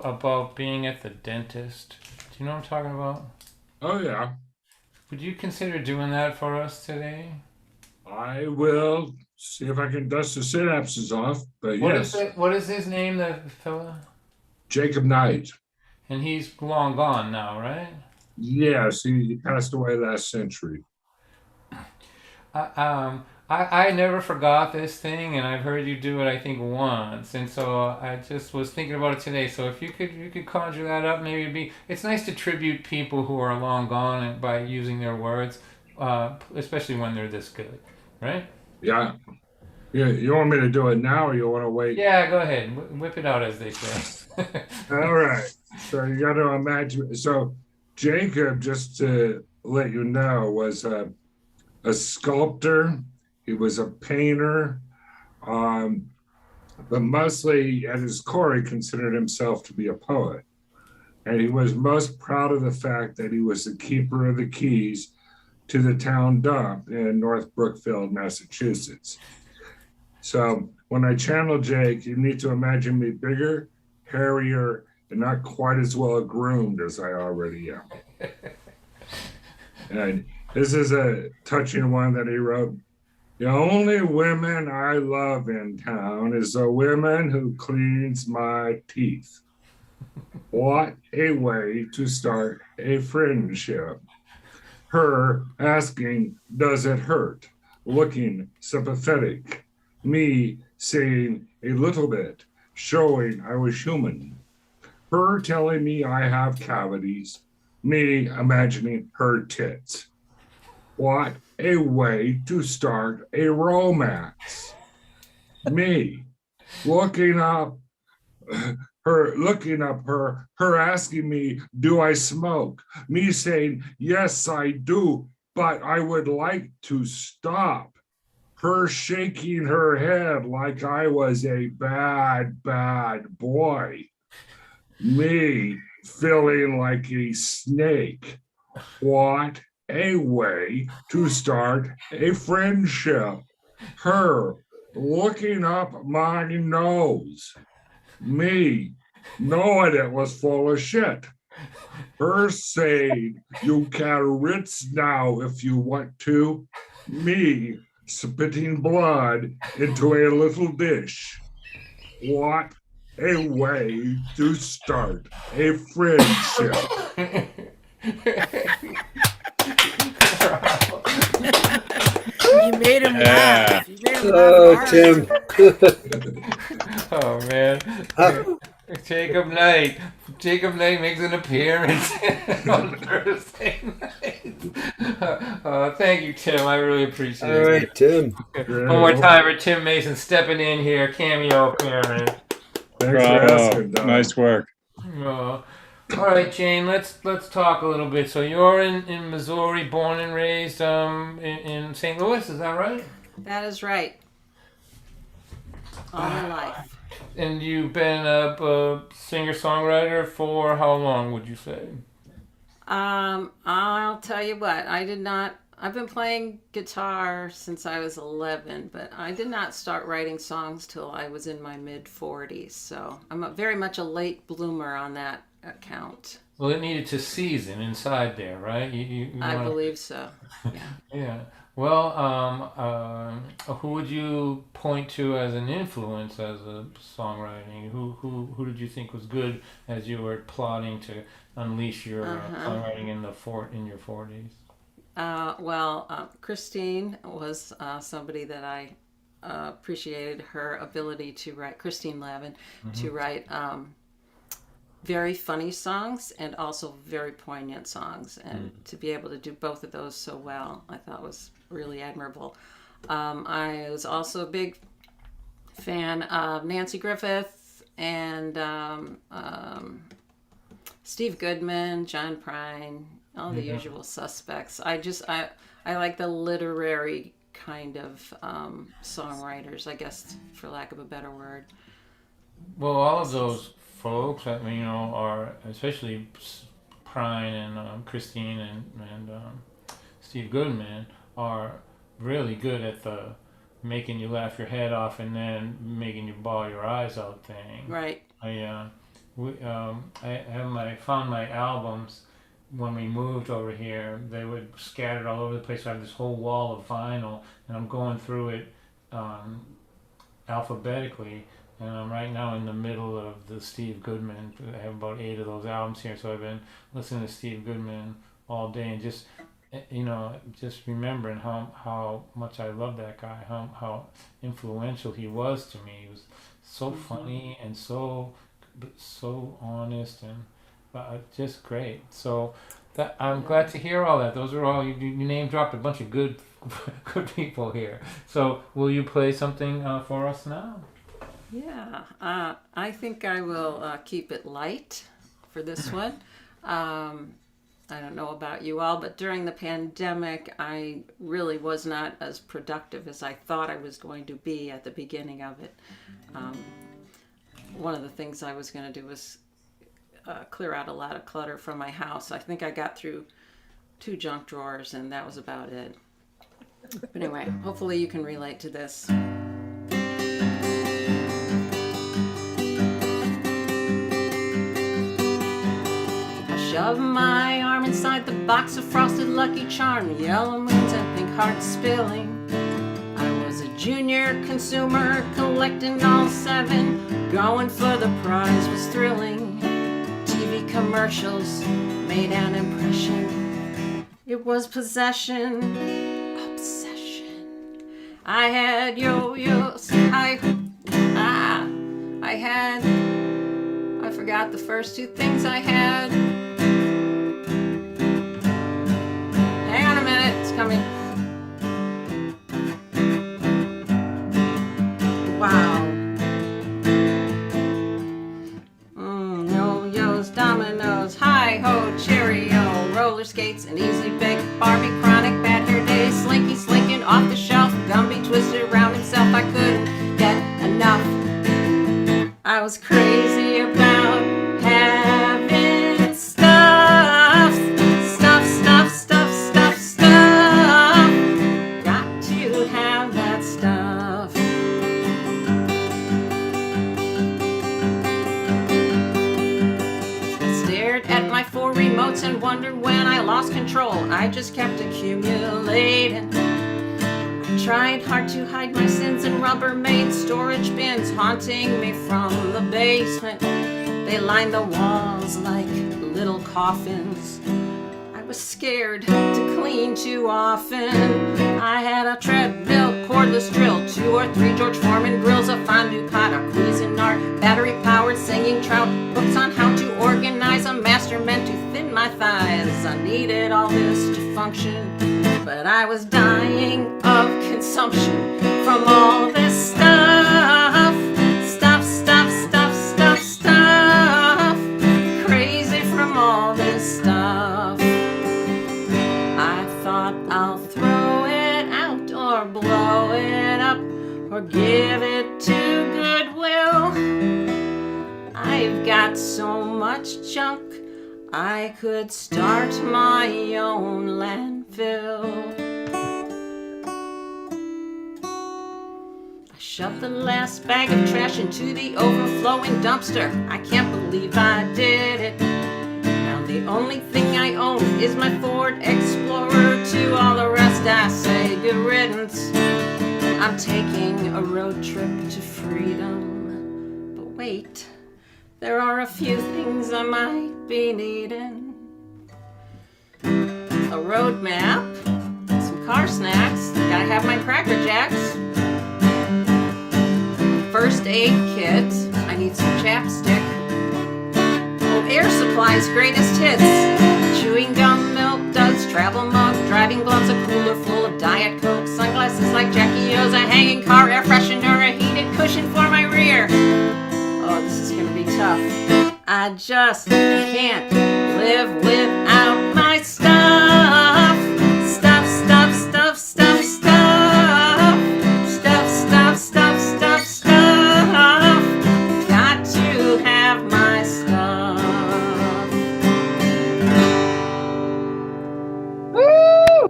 about being at the dentist. Do you know what I'm talking about? Oh, yeah. Would you consider doing that for us today? I will see if I can dust the synapses off, but What yes. is it? What is his name, that fella? Jacob Knight. And he's long gone now, right? Yes, he passed away last century. I never forgot this thing, and I've heard you do it, I think, once, and so I just was thinking about it today. So if you could conjure that up, maybe it's nice to tribute people who are long gone by using their words, especially when they're this good, right? Yeah. Yeah. You want me to do it now, or you want to wait? Yeah, go ahead, whip it out, as they say. All right. So you got to imagine. So Jacob, just to let you know, was a sculptor. He was a painter, but mostly at his core, he considered himself to be a poet. And he was most proud of the fact that he was the keeper of the keys to the town dump in North Brookfield, Massachusetts. So when I channel Jake, you need to imagine me bigger, hairier, and not quite as well groomed as I already am. And this is a touching one that he wrote. The only women I love in town is the women who cleans my teeth. What a way to start a friendship. Her asking, does it hurt? Looking sympathetic. Me saying a little bit, showing I was human. Her telling me I have cavities. Me imagining her tits. What a way to start a romance. Me looking up her looking up her asking me, do I smoke? Me saying, yes, I do, but I would like to stop. Her shaking her head like I was a bad boy. Me feeling like a snake. What a way to start a friendship. Her looking up my nose. Me knowing it was full of shit. Her saying, you can rinse now if you want to. Me spitting blood into a little dish. What a way to start a friendship. You made him laugh. You made him laugh. Tim. Oh man. Jacob Knight makes an appearance on Thursday night. Thank you, Tim. I really appreciate it. All right, Tim. One more time for Tim Mason stepping in here, cameo appearance. Thanks for asking, Don. Nice work. All right, Jane. Let's talk a little bit. So you're in Missouri, born and raised in St. Louis. Is that right? That is right. All my life. And you've been a singer-songwriter for how long, would you say? I'll tell you what. I've been playing guitar since I was 11, but I did not start writing songs till I was in my mid-40s. So I'm very much a late bloomer on that account. Well, it needed to season inside there, right? I believe so. Yeah. Yeah. Well, who would you point to as an influence as a songwriting? Who did you think was good as you were plotting to unleash your songwriting in your 40s? Christine was somebody that I appreciated her ability to write. Christine Lavin to write very funny songs and also very poignant songs, and to be able to do both of those so well, I thought was really admirable. I was also a big fan of Nancy Griffith and Steve Goodman, John Prine, all the usual suspects. I like the literary kind of songwriters, I guess, for lack of a better word. Well, all of those folks, are especially Prine and Christine and Steve Goodman are really good at the making you laugh your head off and then making you bawl your eyes out thing. Right. I found my albums when we moved over here. They were scattered all over the place. I have this whole wall of vinyl, and I'm going through it alphabetically. And I'm right now in the middle of the Steve Goodman. I have about 8 of those albums here, so I've been listening to Steve Goodman all day and just remembering how much I love that guy, how influential he was to me. He was so funny and so honest and just great. So I'm glad to hear all that. Those are all you name dropped a bunch of good people here. So will you play something for us now? Yeah, I think I will keep it light for this one. I don't know about you all, but during the pandemic, I really was not as productive as I thought I was going to be at the beginning of it. One of the things I was going to do was clear out a lot of clutter from my house. I think I got through 2 junk drawers, and that was about it. But anyway, hopefully you can relate to this. Shove my arm inside the box of frosted Lucky Charm, yellow moons and pink hearts spilling. I was a junior consumer collecting all 7. Going for the prize was thrilling. TV commercials made an impression. It was possession, obsession. I had yo-yos. I forgot the first 2 things I had. Coming. Wow. just kept accumulating. I tried hard to hide my sins in Rubbermaid storage bins haunting me from the basement. They lined the walls like little coffins. I was scared to clean too often. I had a treadmill, cordless drill, 2 or 3 George Foreman grills, a fondue pot, a Cuisinart, battery-powered singing trout, books on how to organize a master meant to thin my thighs. I needed all this to function, but I was dying of consumption from all this stuff. Stuff, stuff, stuff, stuff, stuff. Crazy from all this stuff. I thought I'll throw it out or blow it up or give it to Goodwill. I've got so much junk, I could start my own landfill. I shoved the last bag of trash into the overflowing dumpster. I can't believe I did it. Now the only thing I own is my Ford Explorer. To all the rest I say good riddance. I'm taking a road trip to freedom. But wait, there are a few things I might be needing. A road map, some car snacks, gotta have my Cracker Jacks. First aid kit, I need some chapstick. Oh, air supplies, greatest hits. Chewing gum, milk duds, travel mug, driving gloves, a cooler full of Diet Coke, sunglasses like Jackie O's, a hanging car air freshener, a heated cushion for my rear. Oh, this is gonna be tough. I just can't live without my stuff. Stuff, stuff, stuff, stuff, stuff. Stuff, stuff, stuff, stuff, stuff. Got to have my stuff. Woo!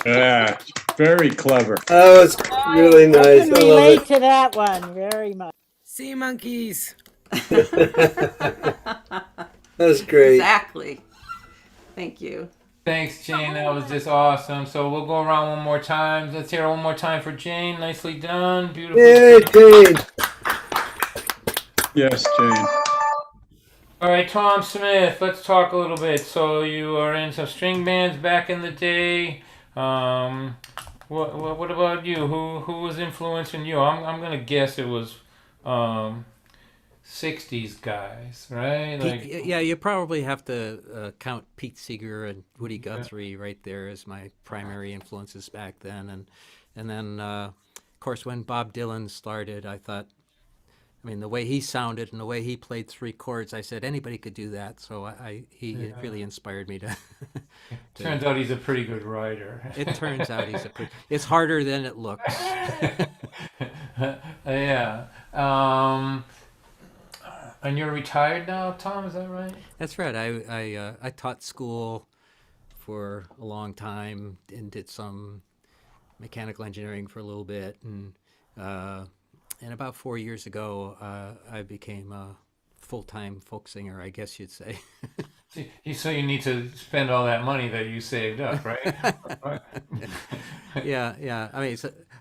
Yeah, very clever. That was really I nice. can I love relate it. to that one very much. Sea monkeys. That's great. Exactly. Thank you. Thanks, Jane. That was just awesome. So we'll go around one more time. Let's hear it one more time for Jane. Nicely done. Beautiful. Yay, Jane. Yes, Jane. All right, Tom Smith. Let's talk a little bit. So you are in some string bands back in the day. What about you? Who was influencing you? I'm gonna guess it was 60s guys, right? Like, Yeah, you probably have to count Pete Seeger and Woody Guthrie right there as my primary influences back then, and then of course when Bob Dylan started, I thought, I mean, the way he sounded and the way he played 3 chords, I said anybody could do that. So he really inspired me to. Turns out he's a pretty good writer. It turns out it's harder than it looks. Yeah. And you're retired now, Tom, is that right? That's right. I taught school for a long time and did some mechanical engineering for a little bit, and about 4 years ago, I became a full-time folk singer, I guess you'd say. So you need to spend all that money that you saved up, right? Yeah. I mean,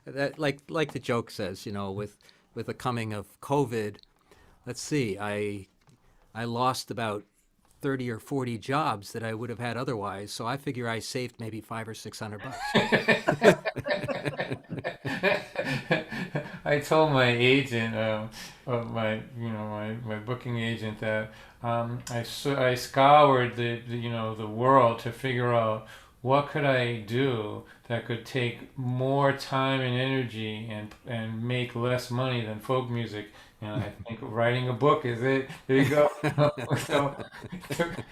that, like the joke says, with the coming of COVID, let's see, I lost about 30 or 40 jobs that I would have had otherwise. So I figure I saved maybe $500 or $600. I told my agent, my booking agent, that I scoured the world to figure out what could I do that could take more time and energy and make less money than folk music. And I think writing a book is it. There you go. So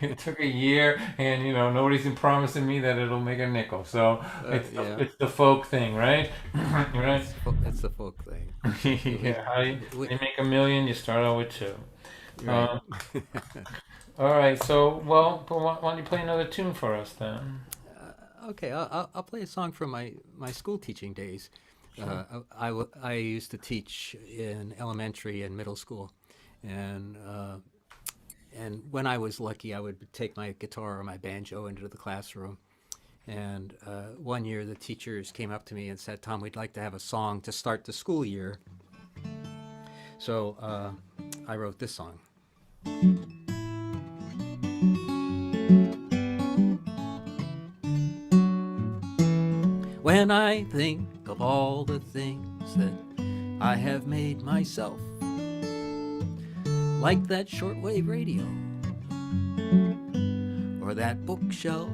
it took a year, and nobody's been promising me that it'll make a nickel. So it's the folk thing, right? Right. It's the folk thing. Yeah. They make $1 million. You start out with 2. Right. All right. So why don't you play another tune for us then? Okay, I'll play a song from my school teaching days. I used to teach in elementary and middle school, and when I was lucky, I would take my guitar or my banjo into the classroom, And one year the teachers came up to me and said, Tom, we'd like to have a song to start the school year. So I wrote this song. When I think of all the things that I have made myself, like that shortwave radio or that bookshelf,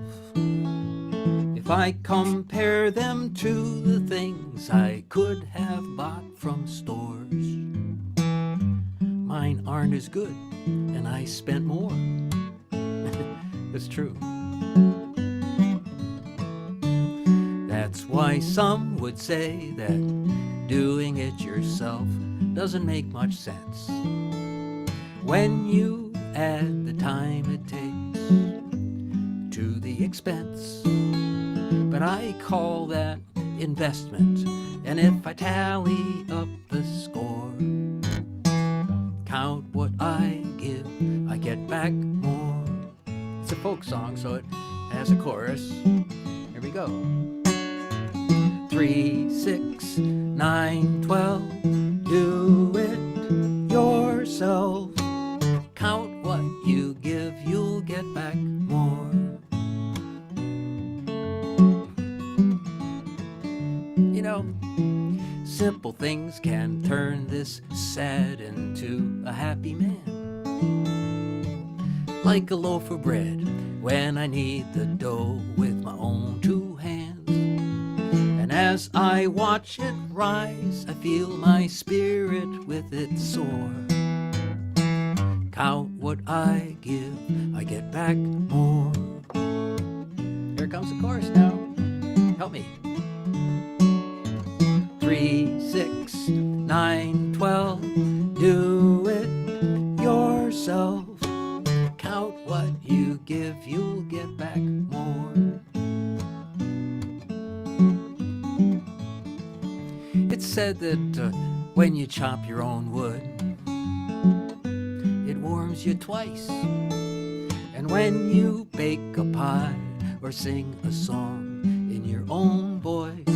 if I compare them to the things I could have bought from stores, mine aren't as good and I spent more. It's true. That's why some would say that doing it yourself doesn't make much sense when you add the time it takes to the expense. But I call that investment, and if I tally up the score, count what I give, I get back more. It's a folk song, so it has a chorus. Here we go. 3, 6, 9, 12, do it yourself. Count what you give, you'll get back more. You know, simple things can turn this sad into a happy man. Like a loaf of bread when I knead the dough with my own 2 hands. And as I watch it rise, I feel my spirit with it soar. Count what I give, I get back more. Here comes the chorus now. Help me. 3, 6, 9, 12, do it yourself. Count what you give, you'll get back more. It's said that when you chop your own wood, it warms you twice. And when you bake a pie or sing a song in your own voice,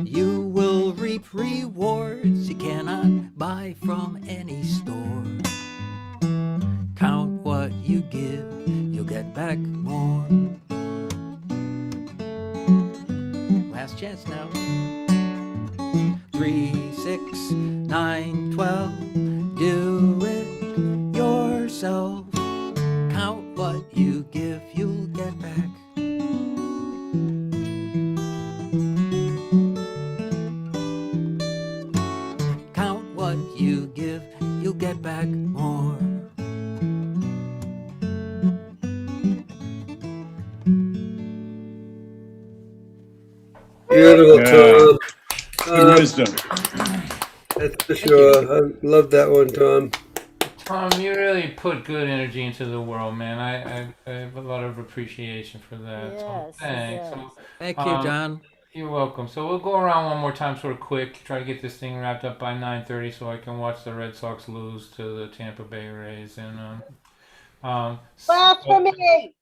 you will reap rewards you cannot buy from any store. Count what you give, you'll get back more. Last chance now. 3, 6, 9, 12, do it yourself. Count what you give, you'll get back. Count what you give, you'll get back more. Beautiful, Tom. Good wisdom. That's for sure. I love that one, Tom. Tom, you really put good energy into the world, man. I have a lot of appreciation for that. So Yes, thanks. yes. So, Thank you, John. you're welcome. So we'll go around one more time, sort of quick. Try to get this thing wrapped up by 9:30, so I can watch the Red Sox lose to the Tampa Bay Rays. And Blasphemy!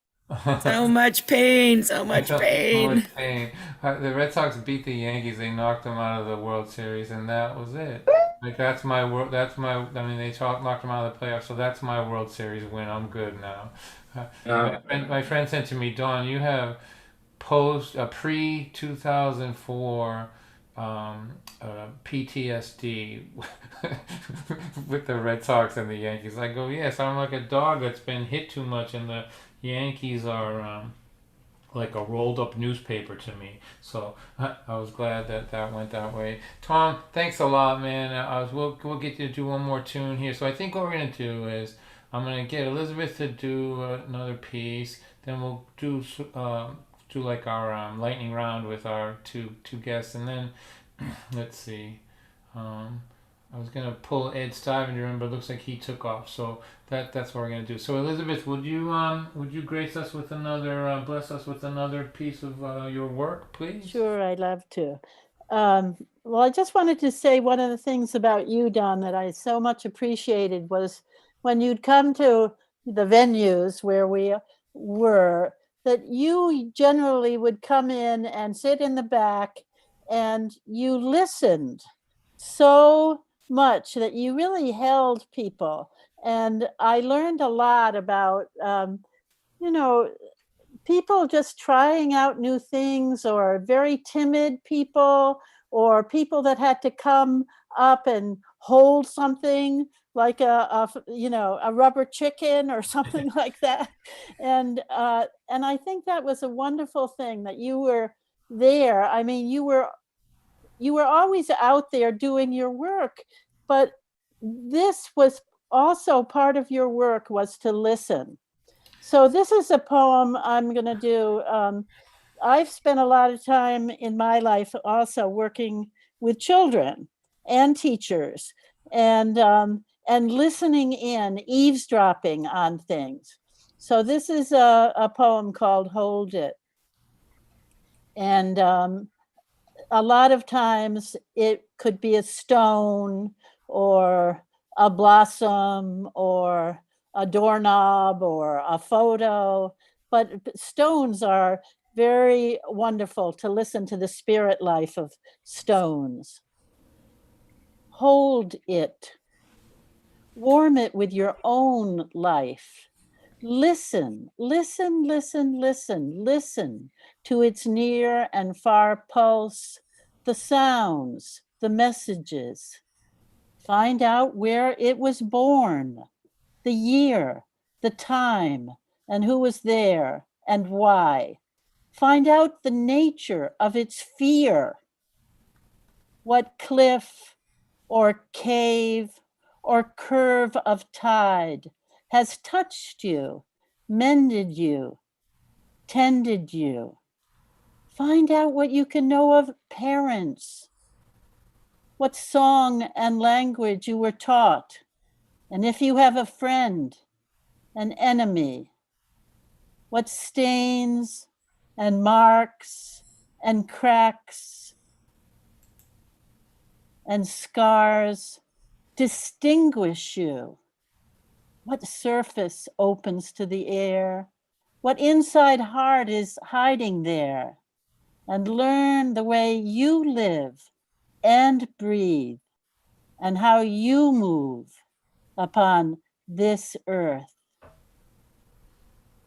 So much pain, so much So pain. much pain. The Red Sox beat the Yankees. They knocked them out of the World Series, and that was it. Like that's my world. That's my. I mean, they knocked them out of the playoffs, so that's my World Series win. I'm good now. My friend said to me, Don, you have pre 2004 PTSD with the Red Sox and the Yankees. I go, yes, I'm like a dog that's been hit too much, and the Yankees are like a rolled up newspaper to me. So I was glad that went that way. Tom, thanks a lot, man. We'll get you to do one more tune here. So I think what we're gonna do is I'm gonna get Elizabeth to do another piece. Then we'll do like our lightning round with our two guests, and then let's see. I was gonna pull Ed Stuyvesant, but it looks like he took off. So that's what we're gonna do. So Elizabeth, would you grace us with another, bless us with another piece of your work, please? Sure, I'd love to. Well, I just wanted to say one of the things about you, Don, that I so much appreciated was when you'd come to the venues where we were, that you generally would come in and sit in the back and you listened so much that you really held people. And I learned a lot about, people just trying out new things, or very timid people, or people that had to come up and hold something like a rubber chicken or something like that. And I think that was a wonderful thing that you were there. I mean, you were always out there doing your work, but this was also part of your work, was to listen. So this is a poem I'm going to do. I've spent a lot of time in my life also working with children and teachers, and listening in, eavesdropping on things. So this is a poem called Hold It. And a lot of times it could be a stone or a blossom or a doorknob or a photo, but stones are very wonderful to listen to the spirit life of stones. Hold it. Warm it with your own life. Listen, listen, listen, listen, listen to its near and far pulse, the sounds, the messages. Find out where it was born, the year, the time, and who was there and why. Find out the nature of its fear. What cliff or cave or curve of tide has touched you, mended you, tended you. Find out what you can know of parents, what song and language you were taught, and if you have a friend, an enemy, what stains and marks and cracks and scars distinguish you. What surface opens to the air? What inside heart is hiding there? And learn the way you live and breathe and how you move upon this earth.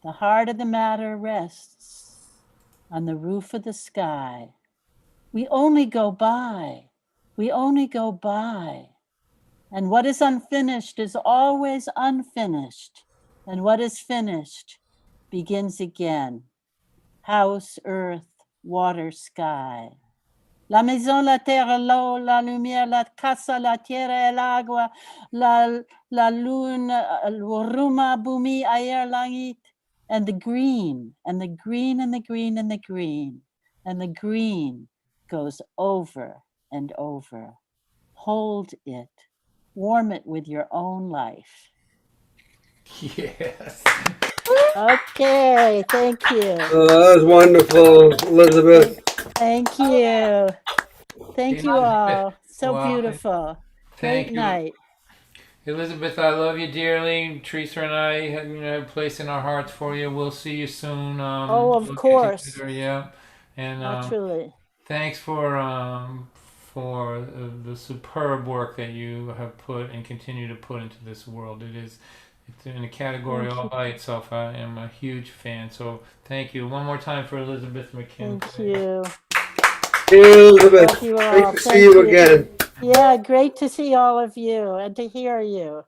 The heart of the matter rests on the roof of the sky. We only go by. We only go by. And what is unfinished is always unfinished. And what is finished begins again. House, earth, water, sky. La maison, la terre, l'eau, la lumière, la casa, la tierra, el agua, la lune, ruma, bumi, ayer, langit, and the green, and the green, and the green, and the green, and the green goes over and over. Hold it. Warm it with your own life. Yes. Okay, thank you. That was wonderful, Elizabeth. Thank you. Thank you all. So Wow. beautiful. Thank Great you. night. Elizabeth, I love you dearly. Teresa and I have a place in our hearts for you. We'll see you soon. Oh, of we'll get course. together, yeah. And Truly. thanks for the superb work that you have put and continue to put into this world. It's in a category all by itself. I am a huge fan. So thank you one more time for Elizabeth McKim. Thank you. Hey, Elizabeth, Thank you all. great to see Thank you you. again. Yeah, great to see all of you and to hear you.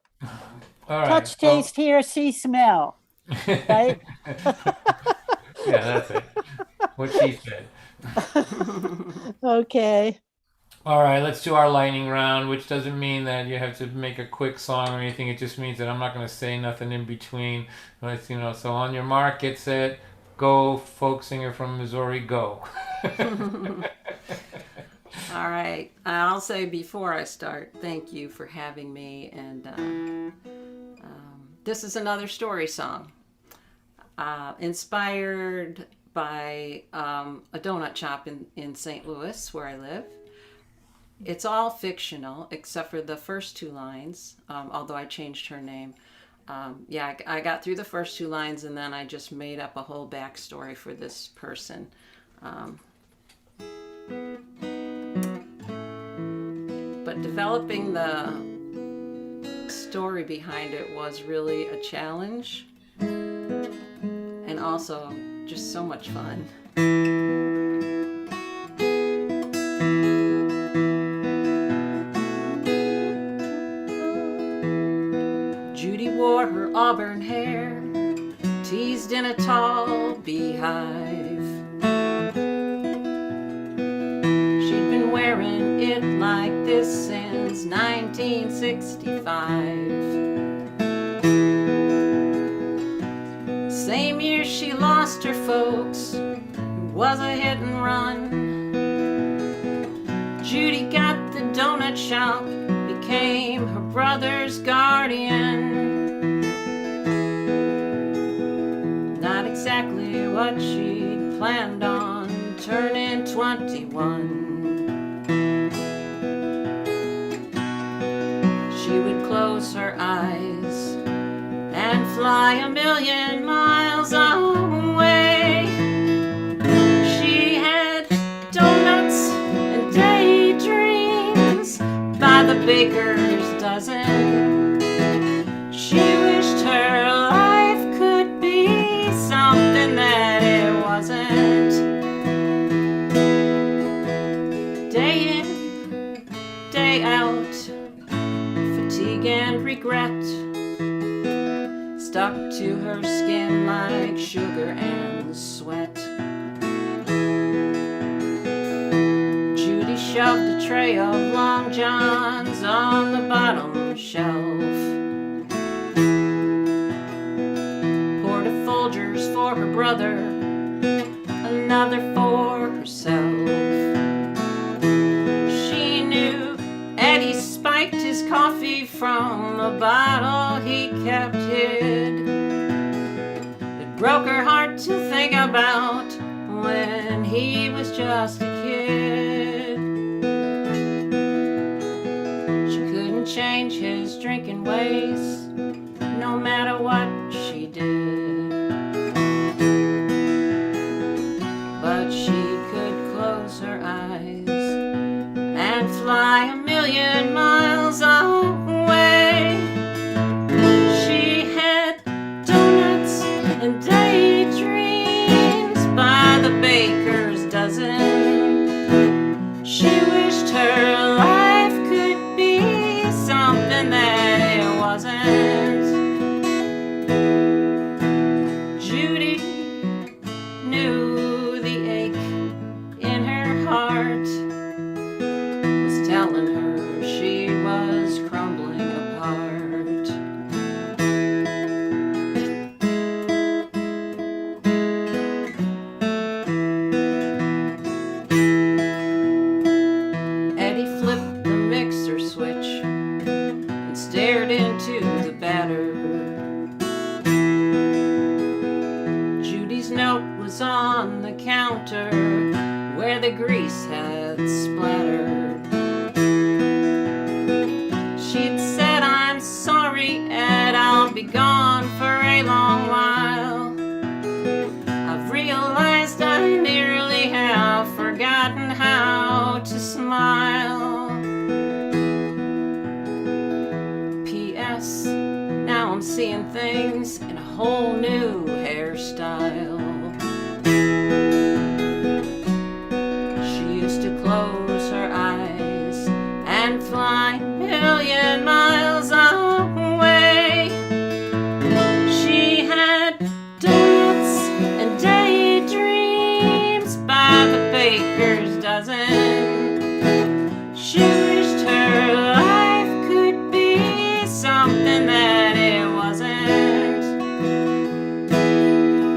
All right. Touch, taste, hear, see, smell. Right? Yeah, that's it. What she said. Okay. All right, let's do our lightning round, which doesn't mean that you have to make a quick song or anything. It just means that I'm not going to say nothing in between. But, so on your mark, get set, go, folk singer from Missouri, go. All right. I'll say before I start, thank you for having me. And this is another story song, inspired by a donut shop in St. Louis, where I live. It's all fictional except for the first two lines, although I changed her name. yeah, I got through the first 2 lines, and then I just made up a whole backstory for this person. But developing the story behind it was really a challenge, and also just so much fun. Judy wore her auburn hair, teased in a tall beehive. She'd been wearing it like this since 1965. Same year she lost her folks, it was a hit and run. Judy got the donut shop, became her brother's guardian. Not exactly what she'd planned on turning 21. She would close her eyes and fly a million miles away. She had donuts and daydreams by the baker's dozen. She wished her life could be something that it wasn't. Day in, day out, fatigue and regret stuck to her skin like sugar and sweat. Judy shoved a tray of Long Johns on the bottom shelf, poured a Folgers for her brother, another for herself. She knew Eddie spiked his coffee from a bottle he kept hid. It broke her heart to think about when he was just a kid. She couldn't change his drinking ways, no matter what she did. But she could close her eyes and fly a million miles away. She had donuts and daydreams by the baker's dozen. She wished her life could be something that it wasn't. Judy knew the ache in her heart was telling her she was crumbling apart. Eddie flipped the mixer switch and stared into the batter. Judy's note was on the counter where the grease had splattered. She'd said, "I'm sorry, Ed, I'll be gone for a long while. I've realized I nearly have forgotten how to smile. P.S. Now I'm seeing things in a whole new hairstyle." She used to close her eyes and fly a million miles away. She had donuts and daydreams by the baker's dozen. She wished her life could be something that it wasn't.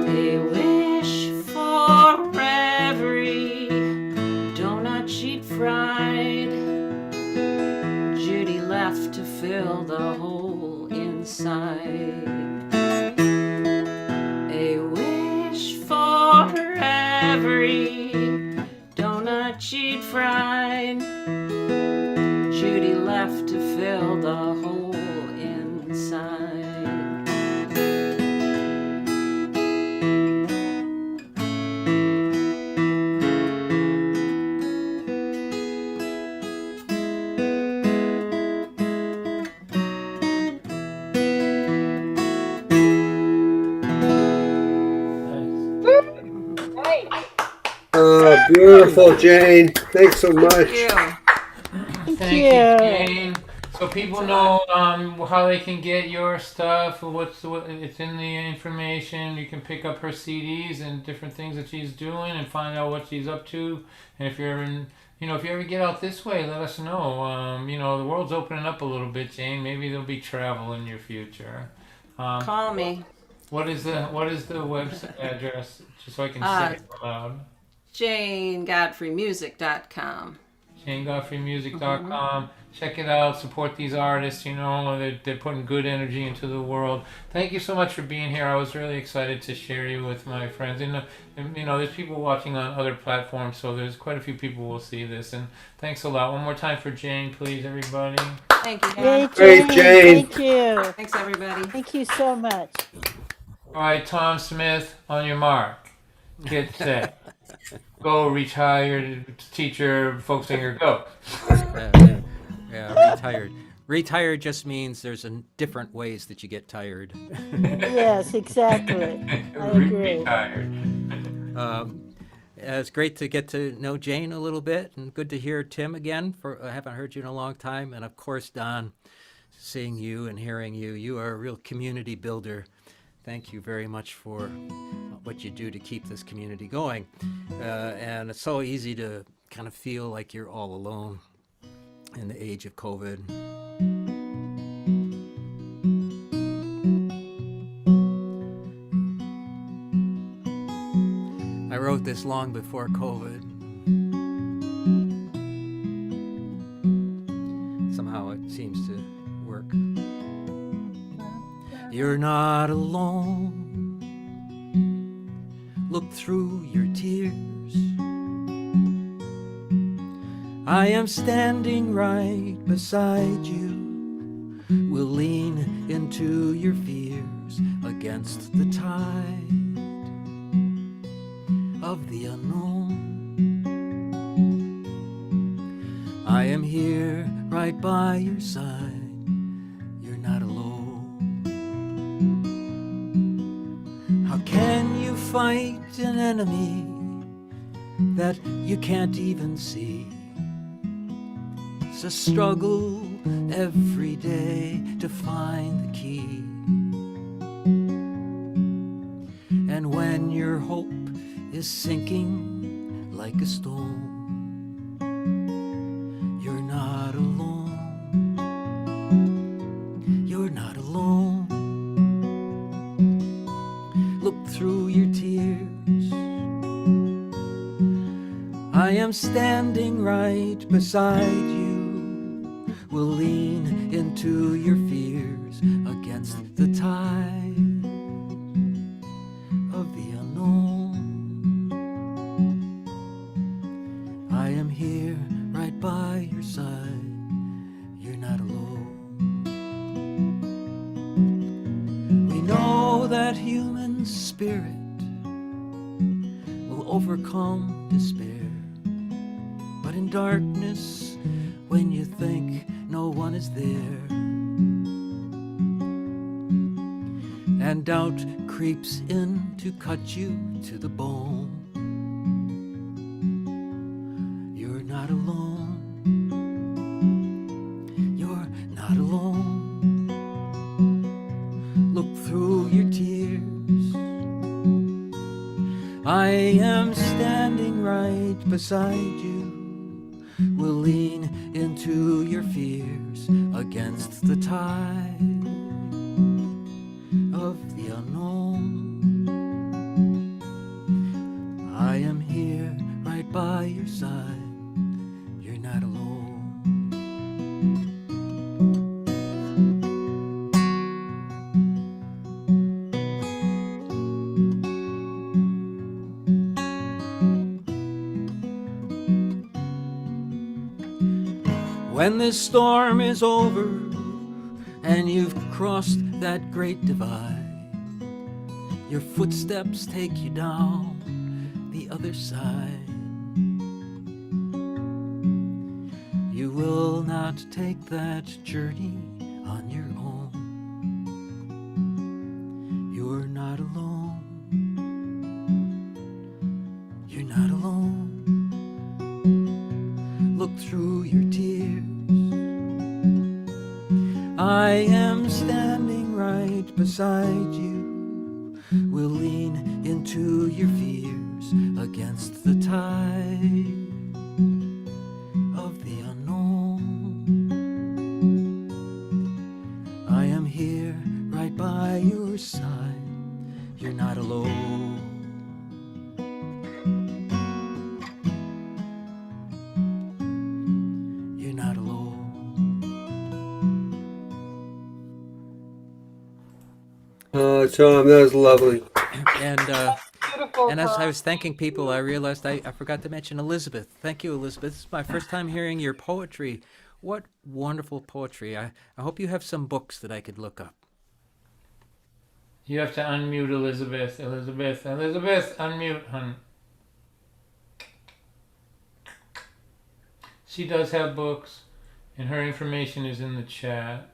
A wish for every donut she'd fried. Judy left to fill the hole inside. A wish for every donut she'd fried. Judy left to fill the hole inside. Oh, beautiful, Jane. Thanks so much. Thank you. Thank you, you. Jane. So people know how they can get your stuff. It's in the information. You can pick up her CDs and different things that she's doing and find out what she's up to. And if you're ever if you ever get out this way, let us know. The world's opening up a little bit, Jane. Maybe there'll be travel in your future. Call me. What is the website address, just so I can say it out loud? JaneGodfreyMusic.com. JaneGodfreyMusic.com. Check it out. Support these artists. They're putting good energy into the world. Thank you so much for being here. I was really excited to share you with my friends. And there's people watching on other platforms, so there's quite a few people who will see this. And thanks a lot. One more time for Jane, please, everybody. Thank you. Yay, Great, Jane. Thank you. Thanks, everybody. Thank you so much. All right, Tom Smith, on your mark. Get set. Go, retired teacher, folk singer, go. Yeah, retired. Retired just means there's different ways that you get tired. Yes, exactly. I agree. Retired. It's great to get to know Jane a little bit, and good to hear Tim again. I haven't heard you in a long time, and of course, Don, seeing you and hearing you. You are a real community builder. Thank you very much for what you do to keep this community going. And it's so easy to kind of feel like you're all alone in the age of COVID. I wrote this long before COVID. Somehow it seems to work. You're not alone. Look through your tears. I am standing right beside you. We'll lean into your fears against the tide of the unknown. I am here right by your side. You're not alone. How can you fight an enemy that you can't even see? It's a struggle every day to find the key. And when your hope is sinking like a stone, you're not alone. You're not alone. Look through your tears. I am standing right beside you. We'll lean into your fears against the tide of the unknown. I am here right by your side. You're not alone. We know that human spirit will overcome despair, but in darkness, when you think no one is there, and doubt creeps in to cut you to the bone, you're not alone. You're not alone. Look through your tears. I am standing right beside you. We'll lean into your fears against the tide of the unknown. I am here right by your side. You're not alone. When this storm is over and you've crossed that great divide, your footsteps take you down the other side. You will not take that journey on your own. You're not alone. You're not alone. through your tears. I am standing right beside you. We'll lean into your fears against the tide of the unknown. I am here right by your side. You're not alone. You're not alone. Oh, Tom, that was lovely. And Beautiful. and as I Tom. was thanking people, I realized I forgot to mention Elizabeth. Thank you, Elizabeth. This is my first time hearing your poetry. What wonderful poetry. I hope you have some books that I could look up. You have to unmute Elizabeth. Elizabeth, unmute, hun. She does have books, and her information is in the chat.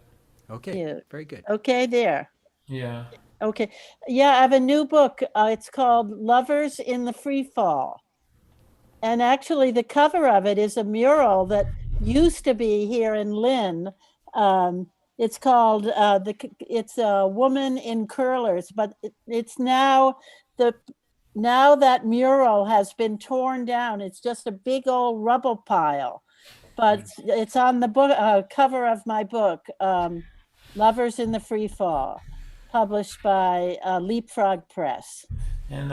Okay, Yeah. very good. Okay, there. Yeah. Okay. Yeah, I have a new book. It's called Lovers in the Free Fall. And actually, the cover of it is a mural that used to be here in Lynn. It's called it's a woman in curlers, but it's now that mural has been torn down. It's just a big old rubble pile. But it's on the book cover of my book, Lovers in the Free Fall, published by Leapfrog Press. And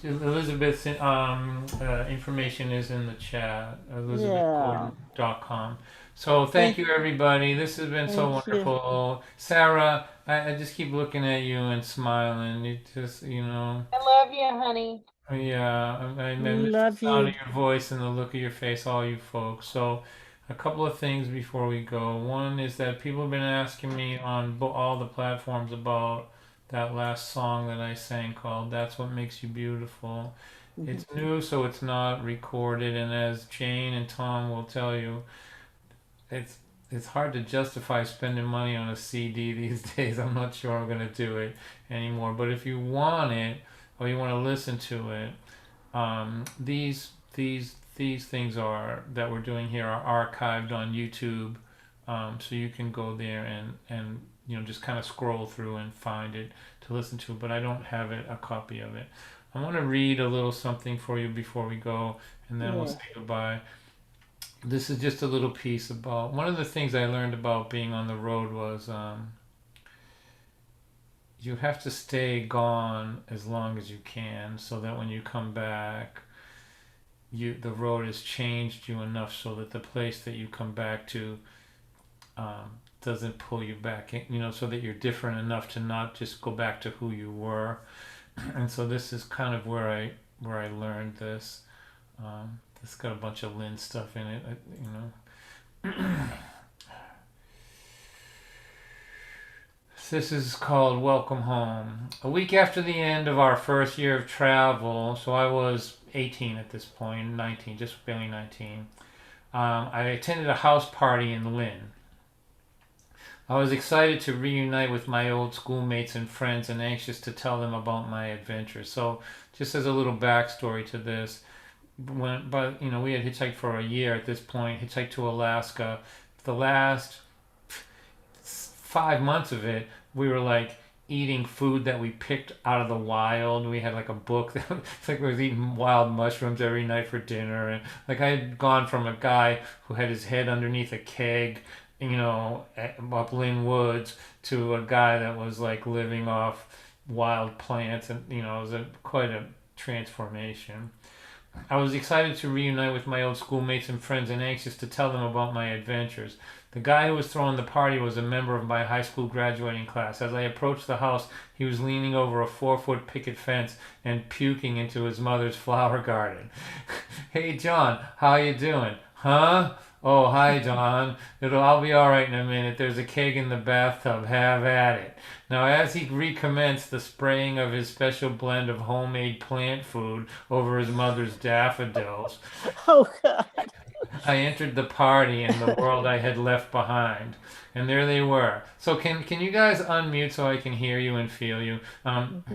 Elizabeth's information is in the chat, elizabethgordon.com. So thank you, everybody. This has been so wonderful. Sarah, I just keep looking at you and smiling. You just, I love you, honey. Yeah, I miss the sound of your voice and the look of your face, all you folks. So a couple of things before we go. One is that people have been asking me on all the platforms about that last song that I sang called That's What Makes You Beautiful. It's new, so it's not recorded, and as Jane and Tom will tell you, it's hard to justify spending money on a CD these days. I'm not sure I'm going to do it anymore. But if you want it or you want to listen to it, these things that we're doing here are archived on YouTube, so you can go there and just kind of scroll through and find it to listen to. But I don't have a copy of it. I want to read a little something for you before we go, and then we'll say goodbye. This is just a little piece about one of the things I learned about being on the road was you have to stay gone as long as you can, so that when you come back, the road has changed you enough so that the place that you come back to doesn't pull you back in, so that you're different enough to not just go back to who you were. And so this is kind of where I learned this. It's got a bunch of Lynn stuff in it, This is called Welcome Home. A week after the end of our first year of travel, so I was 18 at this point, 19, just barely 19, I attended a house party in Lynn. I was excited to reunite with my old schoolmates and friends and anxious to tell them about my adventures. So just as a little backstory to this, we had hitchhiked for a year at this point, hitchhiked to Alaska. The last 5 months of it, we were like eating food that we picked out of the wild. We had like a book that it's like we was eating wild mushrooms every night for dinner. And like I had gone from a guy who had his head underneath a keg, up Lynn Woods, to a guy that was like living off wild plants, and it was quite a transformation. I was excited to reunite with my old schoolmates and friends and anxious to tell them about my adventures. The guy who was throwing the party was a member of my high school graduating class. As I approached the house, he was leaning over a 4-foot picket fence and puking into his mother's flower garden. Hey, John, how you doing? Huh? Oh, hi, John. I'll be all right in a minute. There's a keg in the bathtub. Have at it. Now, as he recommenced the spraying of his special blend of homemade plant food over his mother's daffodils, Oh, God. I entered the party and the world I had left behind. And there they were. So can you guys unmute so I can hear you and feel you? And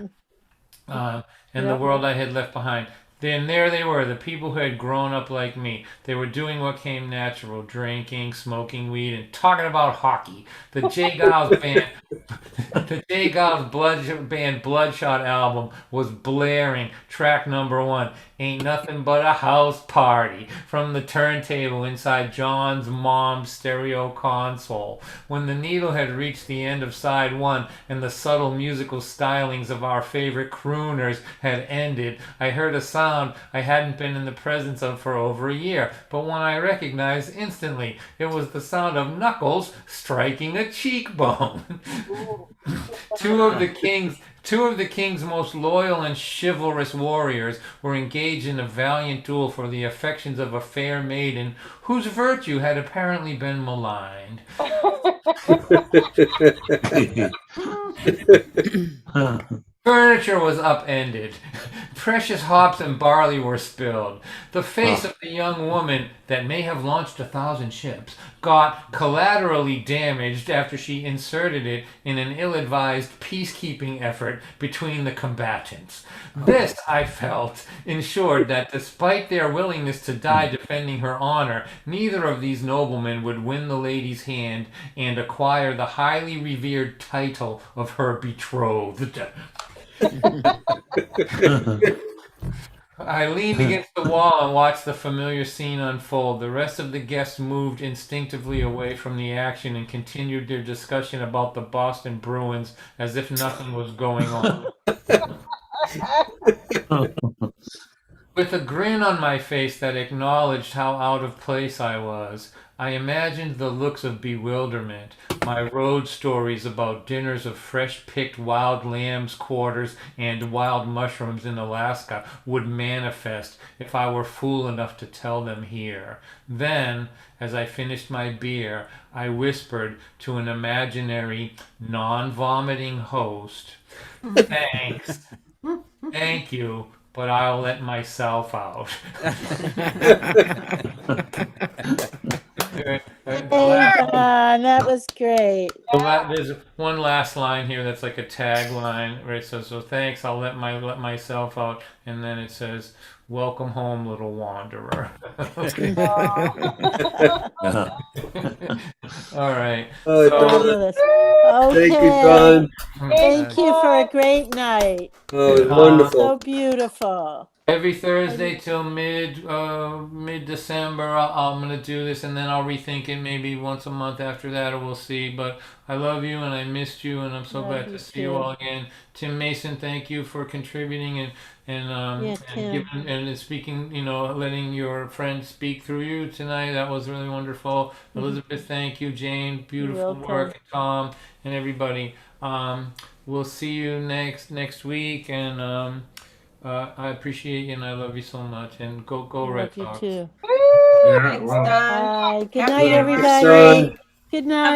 the world I had left behind. Then there they were, the people who had grown up like me. They were doing what came natural, drinking, smoking weed, and talking about hockey. The J. Giles band, the J. Giles band Bloodshot album was blaring. Track number 1, Ain't Nothing But a House Party, from the turntable inside John's mom's stereo console. When the needle had reached the end of side 1 and the subtle musical stylings of our favorite crooners had ended, I heard a sound I hadn't been in the presence of for over a year, but one I recognized instantly. It was the sound of knuckles striking a cheekbone. Two of the king's most loyal and chivalrous warriors were engaged in a valiant duel for the affections of a fair maiden whose virtue had apparently been maligned. Furniture was upended. Precious hops and barley were spilled. The face of the young woman that may have launched 1,000 ships got collaterally damaged after she inserted it in an ill-advised peacekeeping effort between the combatants. This, I felt, ensured that despite their willingness to die defending her honor, neither of these noblemen would win the lady's hand and acquire the highly revered title of her betrothed. I leaned against the wall and watched the familiar scene unfold. The rest of the guests moved instinctively away from the action and continued their discussion about the Boston Bruins as if nothing was going on. With a grin on my face that acknowledged how out of place I was, I imagined the looks of bewilderment my road stories about dinners of fresh-picked wild lamb's quarters and wild mushrooms in Alaska would manifest if I were fool enough to tell them here. Then, as I finished my beer, I whispered to an imaginary, non-vomiting host, "Thanks. Thank you, but I'll let myself out." Hey, Don, that was great. There's one last line here that's like a tagline, right? So thanks, I'll let myself out, and then it says, "Welcome home, little wanderer." All right. Fabulous. Okay. Thank you, Don. Thank you for a great night. Oh, it was wonderful. So beautiful. Every Thursday till mid-December, I'm gonna do this, and then I'll rethink it maybe once a month after that, or we'll see. But I love you, and I missed you, and I'm so glad to see you all again. Tim Mason, thank you for contributing and giving and speaking. Letting your friend speak through you tonight. That was really wonderful. Elizabeth, thank you. Jane, beautiful work. Tom and everybody. We'll see you next week, and. I appreciate you and I love you so much. And go Red Sox. You too. Yeah, Good night, Good night, everybody. Good night.